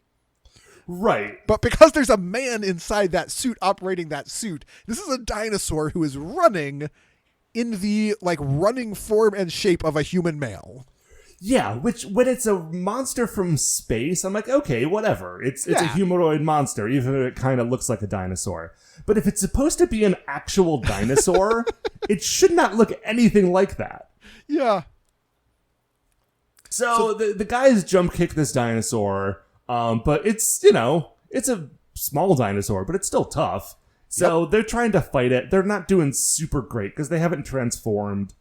Right. But because there's a man inside that suit operating that suit, this is a dinosaur who is running in the running form and shape of a human male. Yeah, which when it's a monster from space, I'm like, okay, whatever. It's a humanoid monster, even if it kind of looks like a dinosaur. But if it's supposed to be an actual dinosaur, it should not look anything like that. Yeah. So the guys jump kick this dinosaur, but it's a small dinosaur, but it's still tough. So They're trying to fight it. They're not doing super great because they haven't transformed.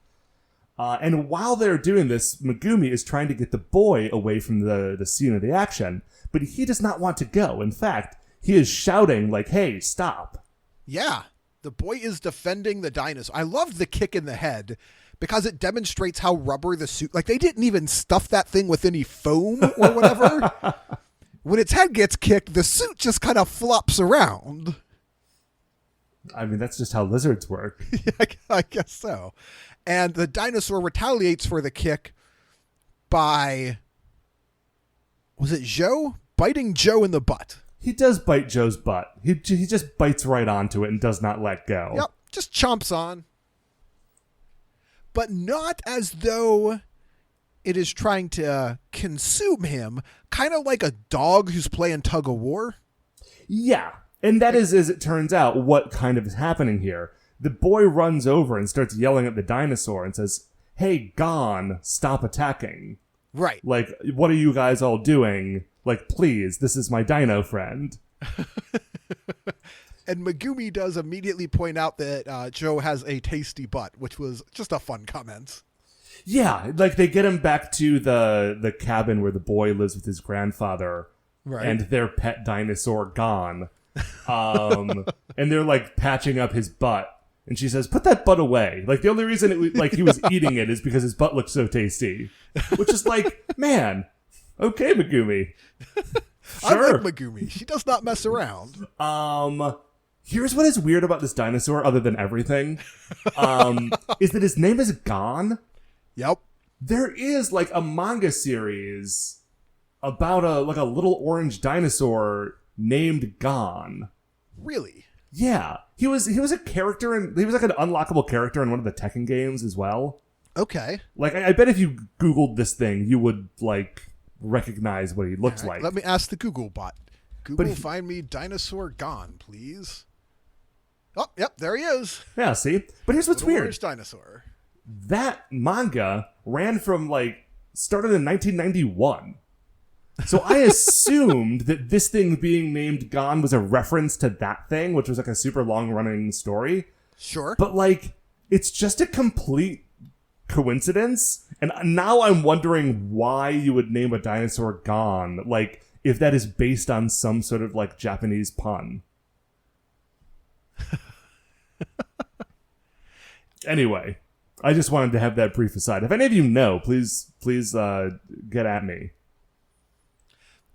And while they're doing this, Megumi is trying to get the boy away from the scene of the action, but he does not want to go. In fact, he is shouting like, hey, stop. Yeah, the boy is defending the dinosaur. I loved the kick in the head because it demonstrates how rubber the suit, they didn't even stuff that thing with any foam or whatever. When its head gets kicked, the suit just kind of flops around. I mean, that's just how lizards work. Yeah, I guess so. And the dinosaur retaliates for the kick by, was it Joe? Biting Joe in the butt. He does bite Joe's butt. He just bites right onto it and does not let go. Yep, just chomps on. But not as though it is trying to consume him, kind of like a dog who's playing tug of war. Yeah, and that is, as it turns out, what kind of is happening here. The boy runs over and starts yelling at the dinosaur and says, hey, Gon, stop attacking. Right. Like, what are you guys all doing? Like, please, this is my dino friend. And Megumi does immediately point out that Joe has a tasty butt, which was just a fun comment. Yeah, like they get him back to the cabin where the boy lives with his grandfather and their pet dinosaur Gon. And they're like patching up his butt. And she says, put that butt away. Like, the only reason he was eating it is because his butt looked so tasty. Which is like, man, okay, Megumi. Sure. I like Megumi. She does not mess around. Here's what is weird about this dinosaur, other than everything, is that his name is Gon. Yep. There is like a manga series about a little orange dinosaur named Gon. Really? Yeah, he was a character, and he was like an unlockable character in one of the Tekken games as well. Okay. Like, I bet if you Googled this thing, you would like recognize what he looks like. Let me ask the Google bot. Google, find me Dinosaur Gon, please. Oh, yep, there he is. Yeah, see? But here's what's weird. Orange dinosaur. That manga ran from started in 1991. So I assumed that this thing being named Gon was a reference to that thing, which was like a super long running story. Sure. But it's just a complete coincidence. And now I'm wondering why you would name a dinosaur Gon, if that is based on some sort of Japanese pun. Anyway, I just wanted to have that brief aside. If any of you know, please get at me.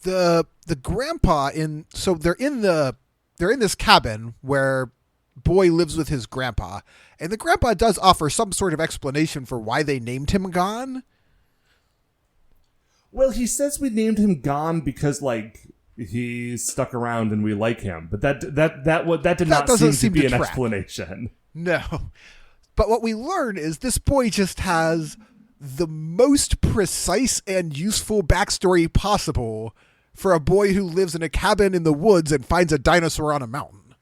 The grandpa they're in this cabin where boy lives with his grandpa, and the grandpa does offer some sort of explanation for why they named him Gon. Well, he says we named him Gon because he stuck around and we like him, but that did not seem to be an explanation. No. But what we learn is this boy just has the most precise and useful backstory possible for a boy who lives in a cabin in the woods and finds a dinosaur on a mountain.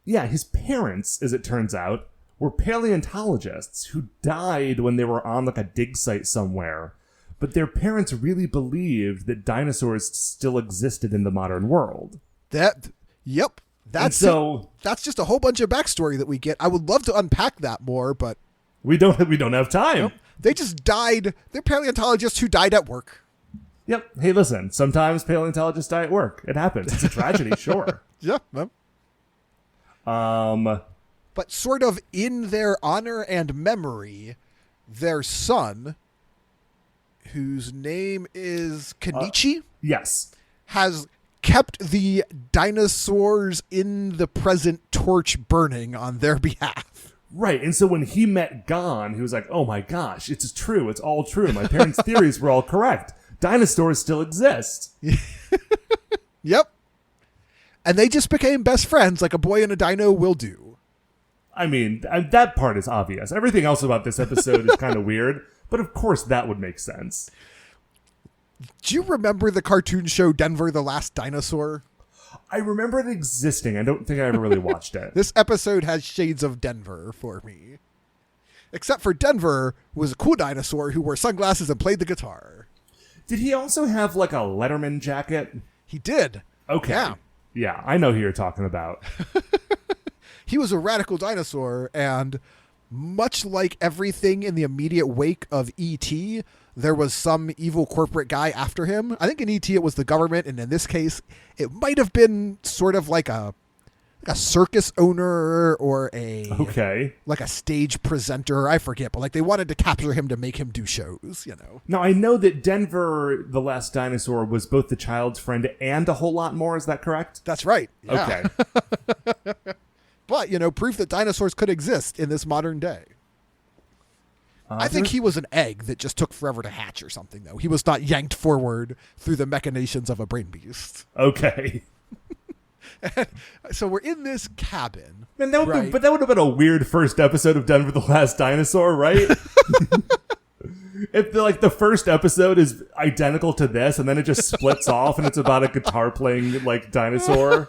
Yeah, his parents, as it turns out, were paleontologists who died when they were on a dig site somewhere. But their parents really believed that dinosaurs still existed in the modern world. Yep. That's just a whole bunch of backstory that we get. I would love to unpack that more, but we don't have time. Nope. They just died. They're paleontologists who died at work. Yep. Hey, listen. Sometimes paleontologists die at work. It happens. It's a tragedy, sure. Yeah. But sort of in their honor and memory, their son, whose name is Kenichi, yes, has kept the dinosaurs in the present torch burning on their behalf. Right, and so when he met Gon, he was like, oh my gosh, it's true, it's all true. My parents' theories were all correct. Dinosaurs still exist. Yep. And they just became best friends like a boy and a dino will do. I mean, that part is obvious. Everything else about this episode is kind of weird, but of course that would make sense. Do you remember the cartoon show Denver the Last Dinosaur? I remember it existing. I don't think I ever really watched it. This episode has shades of Denver for me. Except for Denver was a cool dinosaur who wore sunglasses and played the guitar. Did he also have a Letterman jacket? He did. Okay. Yeah, I know who you're talking about. He was a radical dinosaur, and much like everything in the immediate wake of E.T., there was some evil corporate guy after him. I think in E.T. it was the government, and in this case, it might have been sort of like a circus owner or a stage presenter. I forget, but they wanted to capture him to make him do shows, Now, I know that Denver, the Last Dinosaur, was both the child's friend and a whole lot more. Is that correct? That's right. Yeah. Okay. But, proof that dinosaurs could exist in this modern day. I think he was an egg that just took forever to hatch or something, though. He was not yanked forward through the machinations of a brain beast. Okay. So we're in this cabin. Man, that would have been a weird first episode of Denver the Last Dinosaur, right? If the first episode is identical to this, and then it just splits off, and it's about a guitar playing dinosaur.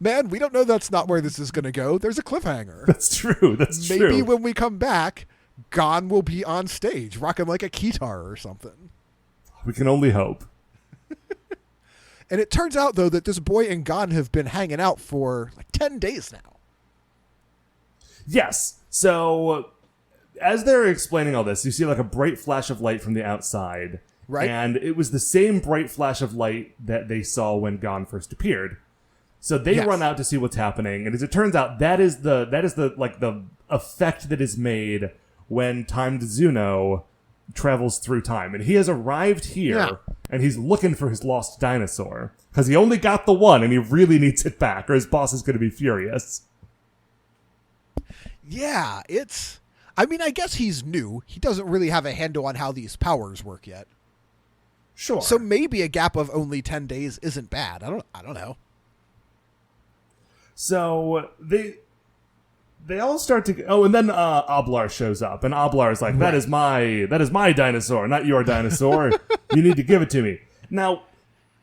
Man, we don't know that's not where this is going to go. There's a cliffhanger. That's true. Maybe when we come back, Gon will be on stage, rocking like a guitar or something. We can only hope. And it turns out, though, that this boy and Gon have been hanging out for 10 days now. Yes. So, as they're explaining all this, you see a bright flash of light from the outside. Right. And it was the same bright flash of light that they saw when Gon first appeared. So they run out to see what's happening, and as it turns out, that is the effect that is made when Time to Zuno travels through time, and he has arrived here, and he's looking for his lost dinosaur because he only got the one, and he really needs it back, or his boss is going to be furious. Yeah, I mean, I guess he's new. He doesn't really have a handle on how these powers work yet. Sure. So maybe a gap of only 10 days isn't bad. I don't know. So they all start to and then Oblar shows up, and Oblar is like, that is my dinosaur, not your dinosaur. You need to give it to me. Now,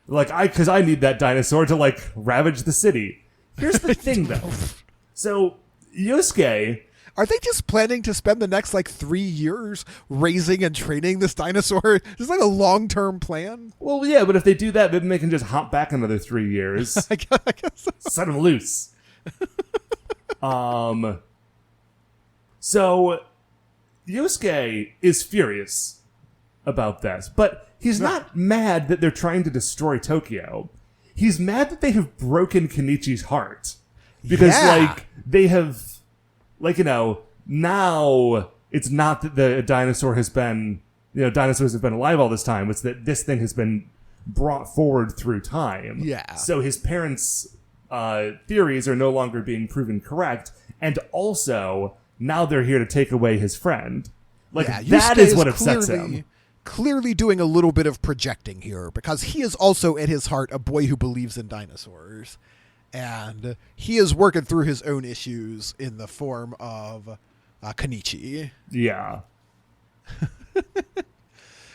because I need that dinosaur to ravage the city. Here's the thing though. So Yosuke, are they just planning to spend the next 3 years raising and training this dinosaur? Is this a long-term plan? Well, yeah, but if they do that, then they can just hop back another 3 years. I guess. Set him loose. So Yosuke is furious about this, but he's not mad that they're trying to destroy Tokyo. He's mad that they have broken Kenichi's heart. Because, they have, now it's not that the dinosaur has been, dinosaurs have been alive all this time. It's that this thing has been brought forward through time. Yeah. So his parents' theories are no longer being proven correct. And also, now they're here to take away his friend. That is what upsets him. Clearly doing a little bit of projecting here, because he is also at his heart a boy who believes in dinosaurs. And he is working through his own issues in the form of Kenichi. Yeah.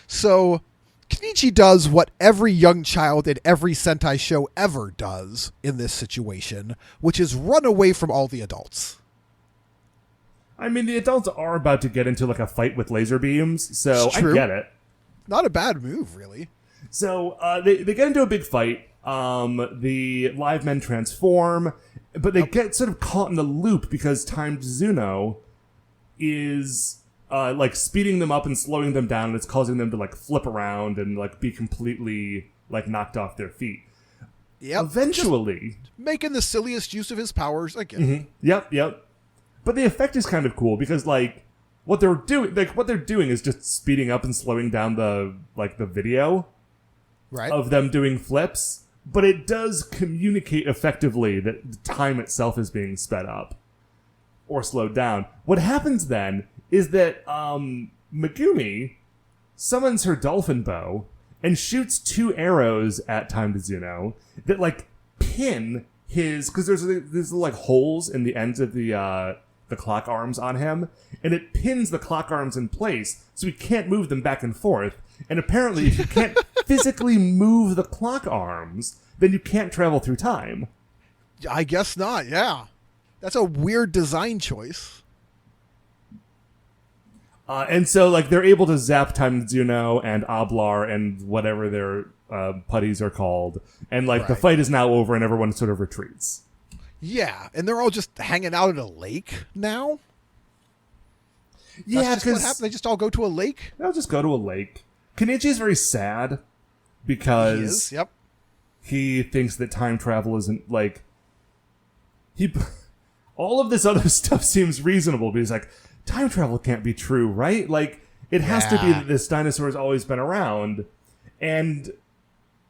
So Kenichi does what every young child in every Sentai show ever does in this situation, which is run away from all the adults. I mean, the adults are about to get into a fight with laser beams, so I get it. Not a bad move, really. So they get into a big fight. The Livemen transform, but they get sort of caught in the loop because Time Zuno is speeding them up and slowing them down, and it's causing them to flip around and be completely knocked off their feet. Yep. Eventually, just making the silliest use of his powers again. Mm-hmm. Yep. But the effect is kind of cool because what they're doing is just speeding up and slowing down the video of them doing flips. But it does communicate effectively that the time itself is being sped up or slowed down. What happens then is that Megumi summons her dolphin bow and shoots 2 arrows at Time to Zuno that pin his, because there's holes in the ends of the clock arms on him, and it pins the clock arms in place so he can't move them back and forth. And apparently, if you can't physically move the clock arms, then you can't travel through time. I guess not, yeah. That's a weird design choice. And so, they're able to zap Time Zuno and Oblar and whatever their putties are called. And, the fight is now over and everyone sort of retreats. Yeah, and they're all just hanging out at a lake now? Yeah, because what happened? They just all go to a lake? They'll just go to a lake. Kenichi is very sad because he thinks that time travel isn't all of this other stuff seems reasonable, but he's time travel can't be true, right? It has to be that this dinosaur has always been around. And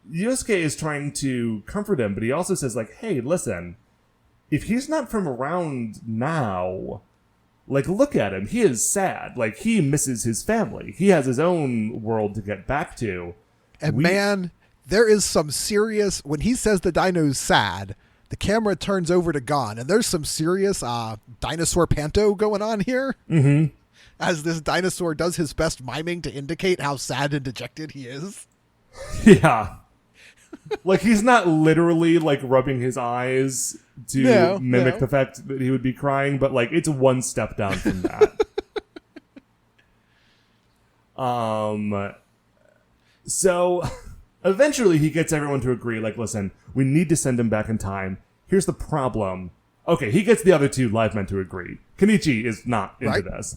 Yosuke is trying to comfort him, but he also says hey, listen, if he's not from around now, look at him. He is sad. He misses his family. He has his own world to get back to. And man, there is some serious... When he says the dino's sad, the camera turns over to Gon, and there's some serious dinosaur panto going on here. Mm-hmm. As this dinosaur does his best miming to indicate how sad and dejected he is. Yeah. He's not literally, rubbing his eyes to mimic the fact that he would be crying, but, it's one step down from that. So, eventually he gets everyone to agree, listen, we need to send him back in time. Here's the problem. Okay, he gets the other 2 Livemen to agree. Kenichi is not into this.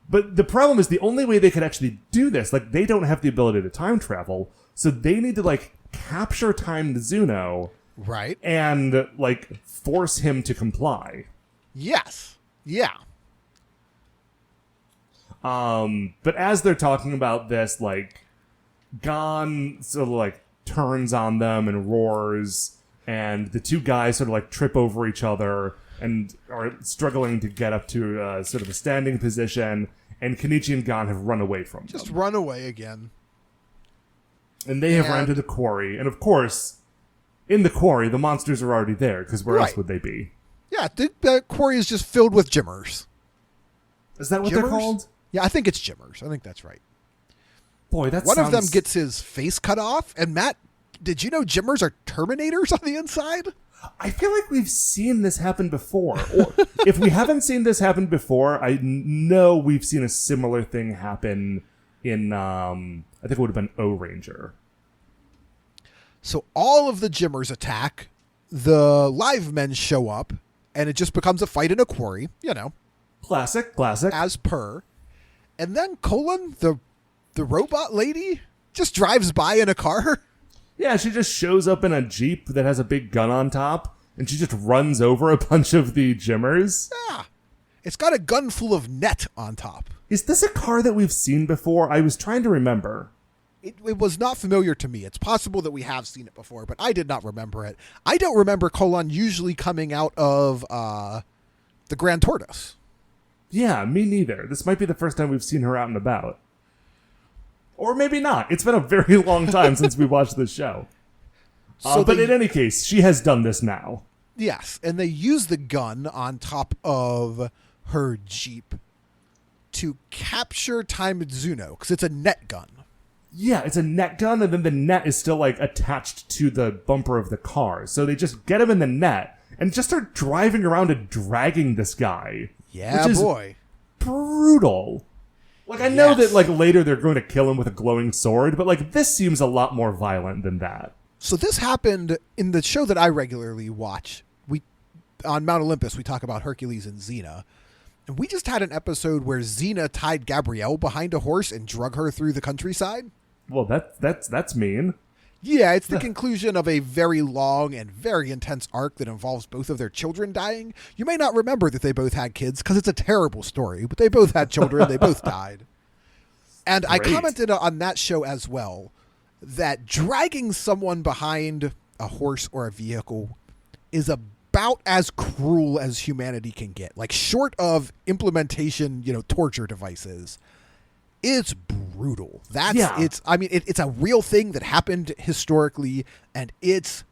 But the problem is the only way they could actually do this, they don't have the ability to time travel, so they need to, capture Time to Zuno. Right. And, force him to comply. Yes. Yeah. But as they're talking about this, like, Gon sort of, like, turns on them and roars, and the two guys sort of, like, trip over each other and are struggling to get up to sort of a standing position, and Kenichi and Gon have run away from them. Just run away again. And they have run to the quarry, and of course, in the quarry, the monsters are already there, because where else would they be? Yeah, the quarry is just filled with Jimmers. Is that what they're called? Yeah, I think it's Jimmers. I think that's right. Boy, that's One of them gets his face cut off, and Matt, did you know Jimmers are Terminators on the inside? I feel like we've seen this happen before. Or if we haven't seen this happen before, I know we've seen a similar thing happen in, I think it would have been O-Ranger. So all of the Jimmers attack, the Livemen show up, and it just becomes a fight in a quarry, you know. Classic. As per. And then Colin, the robot lady, just drives by in a car. Yeah, she just shows up in a Jeep that has a big gun on top, and she just runs over a bunch of the Jimmers. Yeah. It's got a gun full of net on top. Is this a car that we've seen before? I was trying to remember. It was not familiar to me. It's possible that we have seen it before, but I did not remember it. I don't remember Colon usually coming out of the Grand Tortoise. Yeah, me neither. This might be the first time we've seen her out and about. Or maybe not. It's been a very long time since we watched this show. But in any case, she has done this now. Yes, and they use the gun on top of her Jeep to capture Time Zuno, because it's a net gun. Yeah, it's a net gun, and then the net is still, like, attached to the bumper of the car. So they just get him in the net and just start driving around and dragging this guy. Yeah, which is boy. Brutal. Like, I know that, like, later they're going to kill him with a glowing sword, but, like, this seems a lot more violent than that. So this happened in the show that I regularly watch. On Mount Olympus, we talk about Hercules and Xena. And we just had an episode where Xena tied Gabrielle behind a horse and drug her through the countryside. Well, that's mean. Yeah, it's the conclusion of a very long and very intense arc that involves both of their children dying. You may not remember that they both had kids because it's a terrible story, but they both had children. They both died. And great. I commented on that show as well that dragging someone behind a horse or a vehicle is about as cruel as humanity can get. Like, short of implementation, torture devices, it's brutal. It's a real thing that happened historically, and it's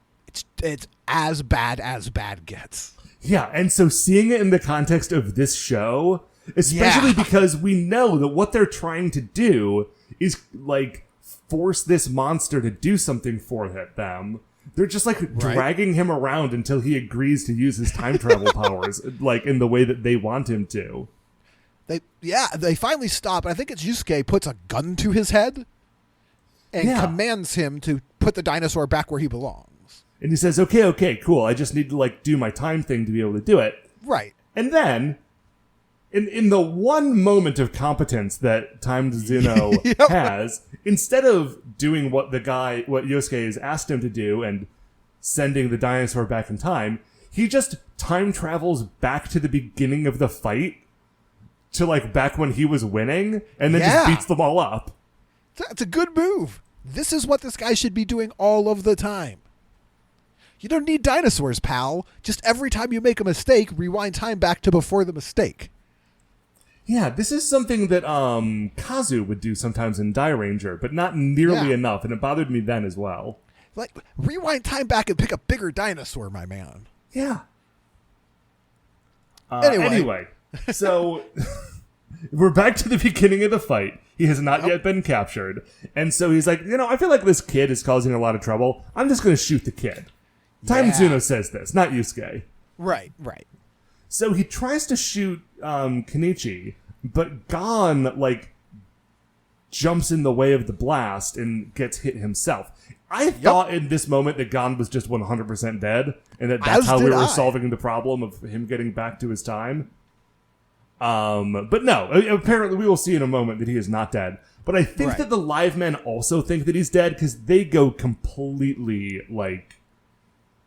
as bad gets. Yeah, and so seeing it in the context of this show, especially because we know that what they're trying to do is, like, force this monster to do something for them. They're just, like, dragging him around until he agrees to use his time travel powers, like, in the way that they want him to. They finally stop. I think it's Yusuke puts a gun to his head and commands him to put the dinosaur back where he belongs. And he says, okay, cool. I just need to, like, do my time thing to be able to do it. Right. And then, in the one moment of competence that Time Zuno has, instead of doing what Yosuke has asked him to do and sending the dinosaur back in time, he just time travels back to the beginning of the fight to, like, back when he was winning, and then just beats them all up. That's a good move. This is what this guy should be doing all of the time. You don't need dinosaurs, pal. Just every time you make a mistake, rewind time back to before the mistake. Yeah, this is something that Kazu would do sometimes in Die Ranger, but not nearly enough, and it bothered me then as well. Like, rewind time back and pick a bigger dinosaur, my man. Yeah. Anyway. So, we're back to the beginning of the fight. He has not yet been captured. And so he's like, I feel like this kid is causing a lot of trouble. I'm just going to shoot the kid. Time Zuno says this, not Yusuke. Right. So he tries to shoot Kenichi, but Gon, like, jumps in the way of the blast and gets hit himself. I thought in this moment that Gon was just 100% dead, and that's how we were solving the problem of him getting back to his time. But no, apparently we will see in a moment that he is not dead. But I think that the Livemen also think that he's dead because they go completely, like,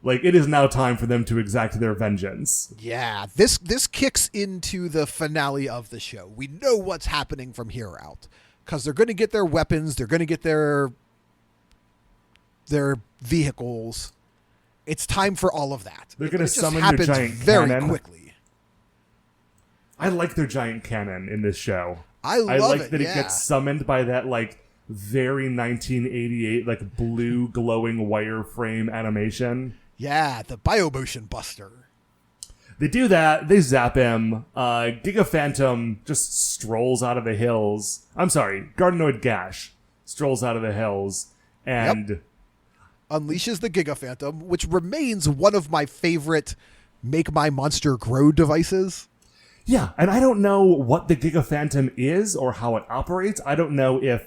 Like, it is now time for them to exact their vengeance. Yeah, this kicks into the finale of the show. We know what's happening from here out because they're going to get their weapons. They're going to get their vehicles. It's time for all of that. They're going to summon their giant very cannon. Quickly. I like their giant cannon in this show. I love that it gets summoned by that, like, very 1988, like, blue glowing wireframe animation. Yeah, the Biomotion Buster. They do that. They zap him. Giga Phantom just strolls out of the hills. I'm sorry, Gardenoid Gash strolls out of the hills and unleashes the Giga Phantom, which remains one of my favorite Make My Monster Grow devices. Yeah, and I don't know what the Giga Phantom is or how it operates. I don't know if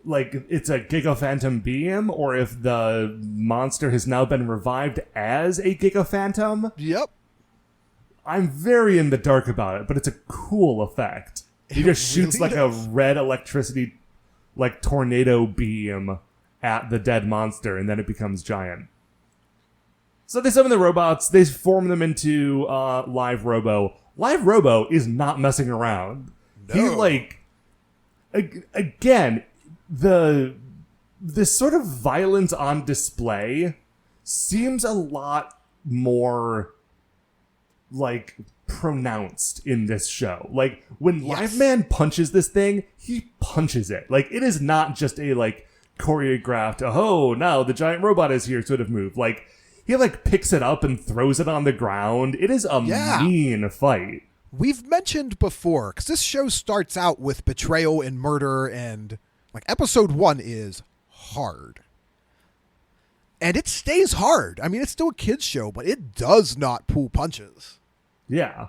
like it's a Giga Phantom beam or if the monster has now been revived as a Giga Phantom. Yep. I'm very in the dark about it, but it's a cool effect. He just shoots like a red electricity, like tornado beam at the dead monster, and then it becomes giant. So they summon the robots. They form them into Live Robo. Live Robo is not messing around. No. He like again the sort of violence on display seems a lot more like pronounced in this show. Like when Liveman punches this thing, he punches it. Like it is not just a like choreographed, oh now the giant robot is here sort of move. Like he like picks it up and throws it on the ground. It is a mean fight. We've mentioned before, because this show starts out with betrayal and murder, and like episode 1 is hard. And it stays hard. I mean, it's still a kid's show, but it does not pull punches. Yeah.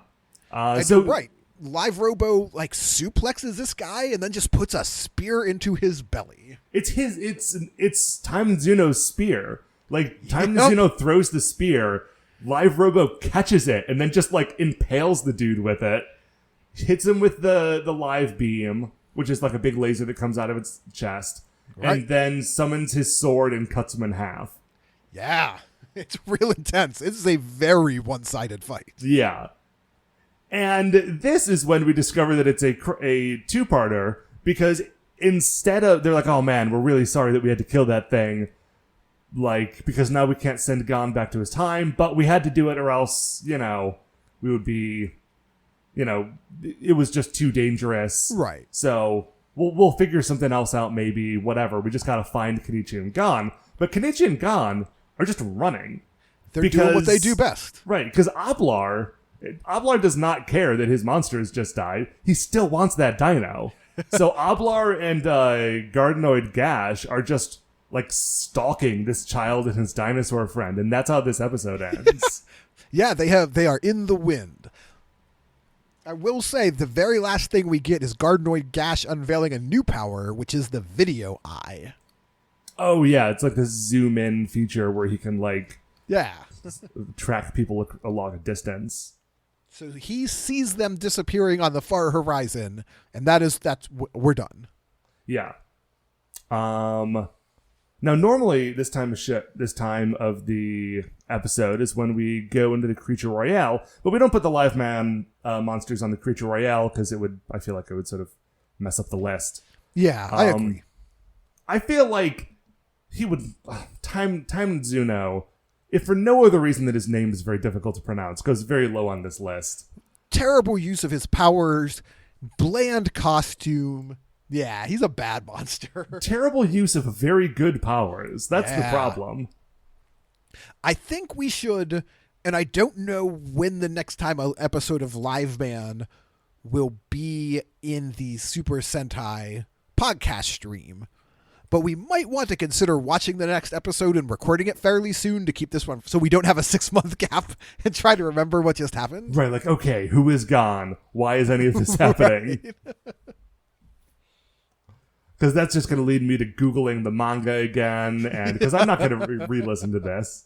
So right. Live Robo like suplexes this guy and then just puts a spear into his belly. It's Time Zuno's spear. Like Time Zuno throws the spear, Live Robo catches it and then just like impales the dude with it, hits him with the live beam, which is like a big laser that comes out of its chest, and then summons his sword and cuts him in half. Yeah, it's real intense. This is a very one-sided fight. Yeah. And this is when we discover that it's a two-parter, because instead of, they're like, oh man, we're really sorry that we had to kill that thing, like, because now we can't send Gon back to his time, but we had to do it or else, we would be, it was just too dangerous. Right. So we'll figure something else out maybe, whatever. We just gotta find Kenichi and Gon. But Kenichi and Gon are just running. They're doing what they do best. Right, because Oblar does not care that his monster has just died. He still wants that dino. So Oblar and Gardenoid Gash are just like stalking this child and his dinosaur friend, and that's how this episode ends. Yeah, they are in the wind. I will say the very last thing we get is Gardenoid Gash unveiling a new power, which is the video eye. Oh yeah, it's like this zoom in feature where he can like track people along a distance. So he sees them disappearing on the far horizon, and we're done. Yeah. Now, normally this time of the episode is when we go into the Creature Royale, but we don't put the Liveman monsters on the Creature Royale because I feel like it would sort of mess up the list. Yeah, I agree. I feel like he would Time Zuno, if for no other reason that his name is very difficult to pronounce, goes very low on this list. Terrible use of his powers, bland costume. Yeah, he's a bad monster. Terrible use of very good powers. That's the problem. I think we should, and I don't know when the next time an episode of Liveman will be in the Super Sentai podcast stream, but we might want to consider watching the next episode and recording it fairly soon to keep this one so we don't have a 6-month gap and try to remember what just happened. Right, like, okay, who is gone? Why is any of this happening? Because that's just going to lead me to Googling the manga again, and because I'm not going to re-listen to this.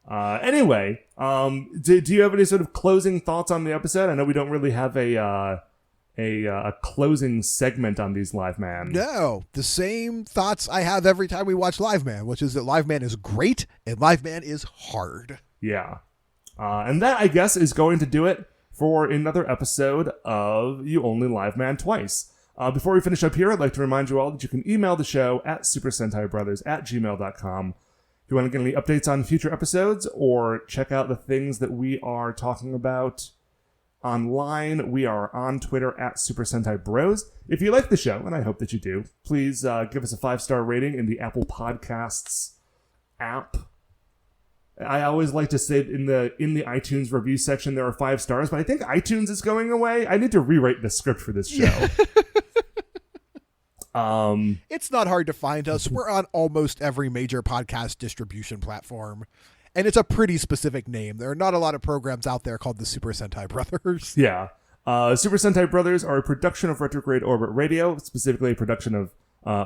Anyway, do you have any sort of closing thoughts on the episode? I know we don't really have a a closing segment on these Liveman. No, the same thoughts I have every time we watch Liveman, which is that Liveman is great and Liveman is hard. Yeah. And that, I guess, is going to do it for another episode of You Only Liveman Twice. Before we finish up here, I'd like to remind you all that you can email the show at supersentaibrothers@gmail.com. If you want to get any updates on future episodes or check out the things that we are talking about online, we are on Twitter at Super Sentai Bros. If you like the show, and I hope that you do, please give us a 5-star rating in the Apple Podcasts app. I always like to say in the iTunes review section there are 5 stars, but I think iTunes is going away. I need to rewrite the script for this show. It's not hard to find us. We're on almost every major podcast distribution platform. And it's a pretty specific name. There are not a lot of programs out there called the Super Sentai Brothers. Yeah. Super Sentai Brothers are a production of Retrograde Orbit Radio, specifically a production of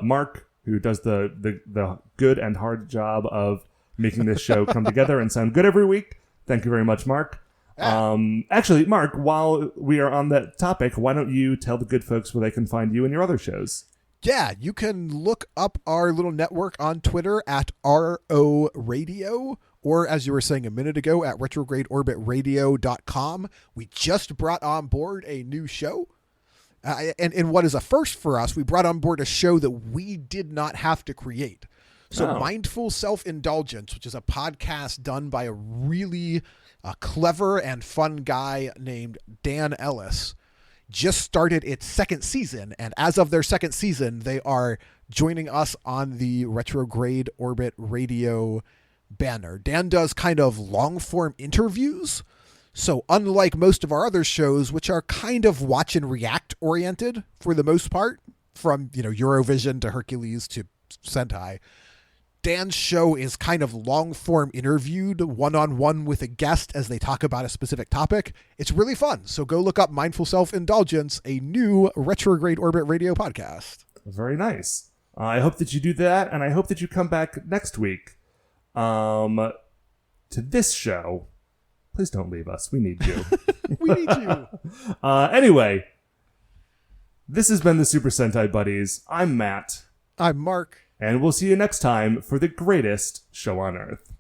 Mark, who does the good and hard job of making this show come together and sound good every week. Thank you very much, Mark. Actually, Mark, while we are on that topic, why don't you tell the good folks where they can find you and your other shows? Yeah, you can look up our little network on Twitter at RO Radio, or as you were saying a minute ago, at retrogradeorbitradio.com. We just brought on board a new show. And what is a first for us, we brought on board a show that we did not have to create. So Mindful Self-Indulgence, which is a podcast done by a really clever and fun guy named Dan Ellis, just started its second season. And as of their second season, they are joining us on the Retrograde Orbit Radio banner. Dan does kind of long-form interviews. So unlike most of our other shows, which are kind of watch and react oriented for the most part, from, Eurovision to Hercules to Sentai, Dan's show is kind of long-form interviewed one-on-one with a guest as they talk about a specific topic. It's really fun. So go look up Mindful Self-Indulgence, a new Retrograde Orbit Radio podcast. Very nice. I hope that you do that, and I hope that you come back next week to this show. Please don't leave us. We need you. We need you. Anyway, this has been the Super Sentai Buddies. I'm Matt. I'm Mark. And we'll see you next time for the greatest show on Earth.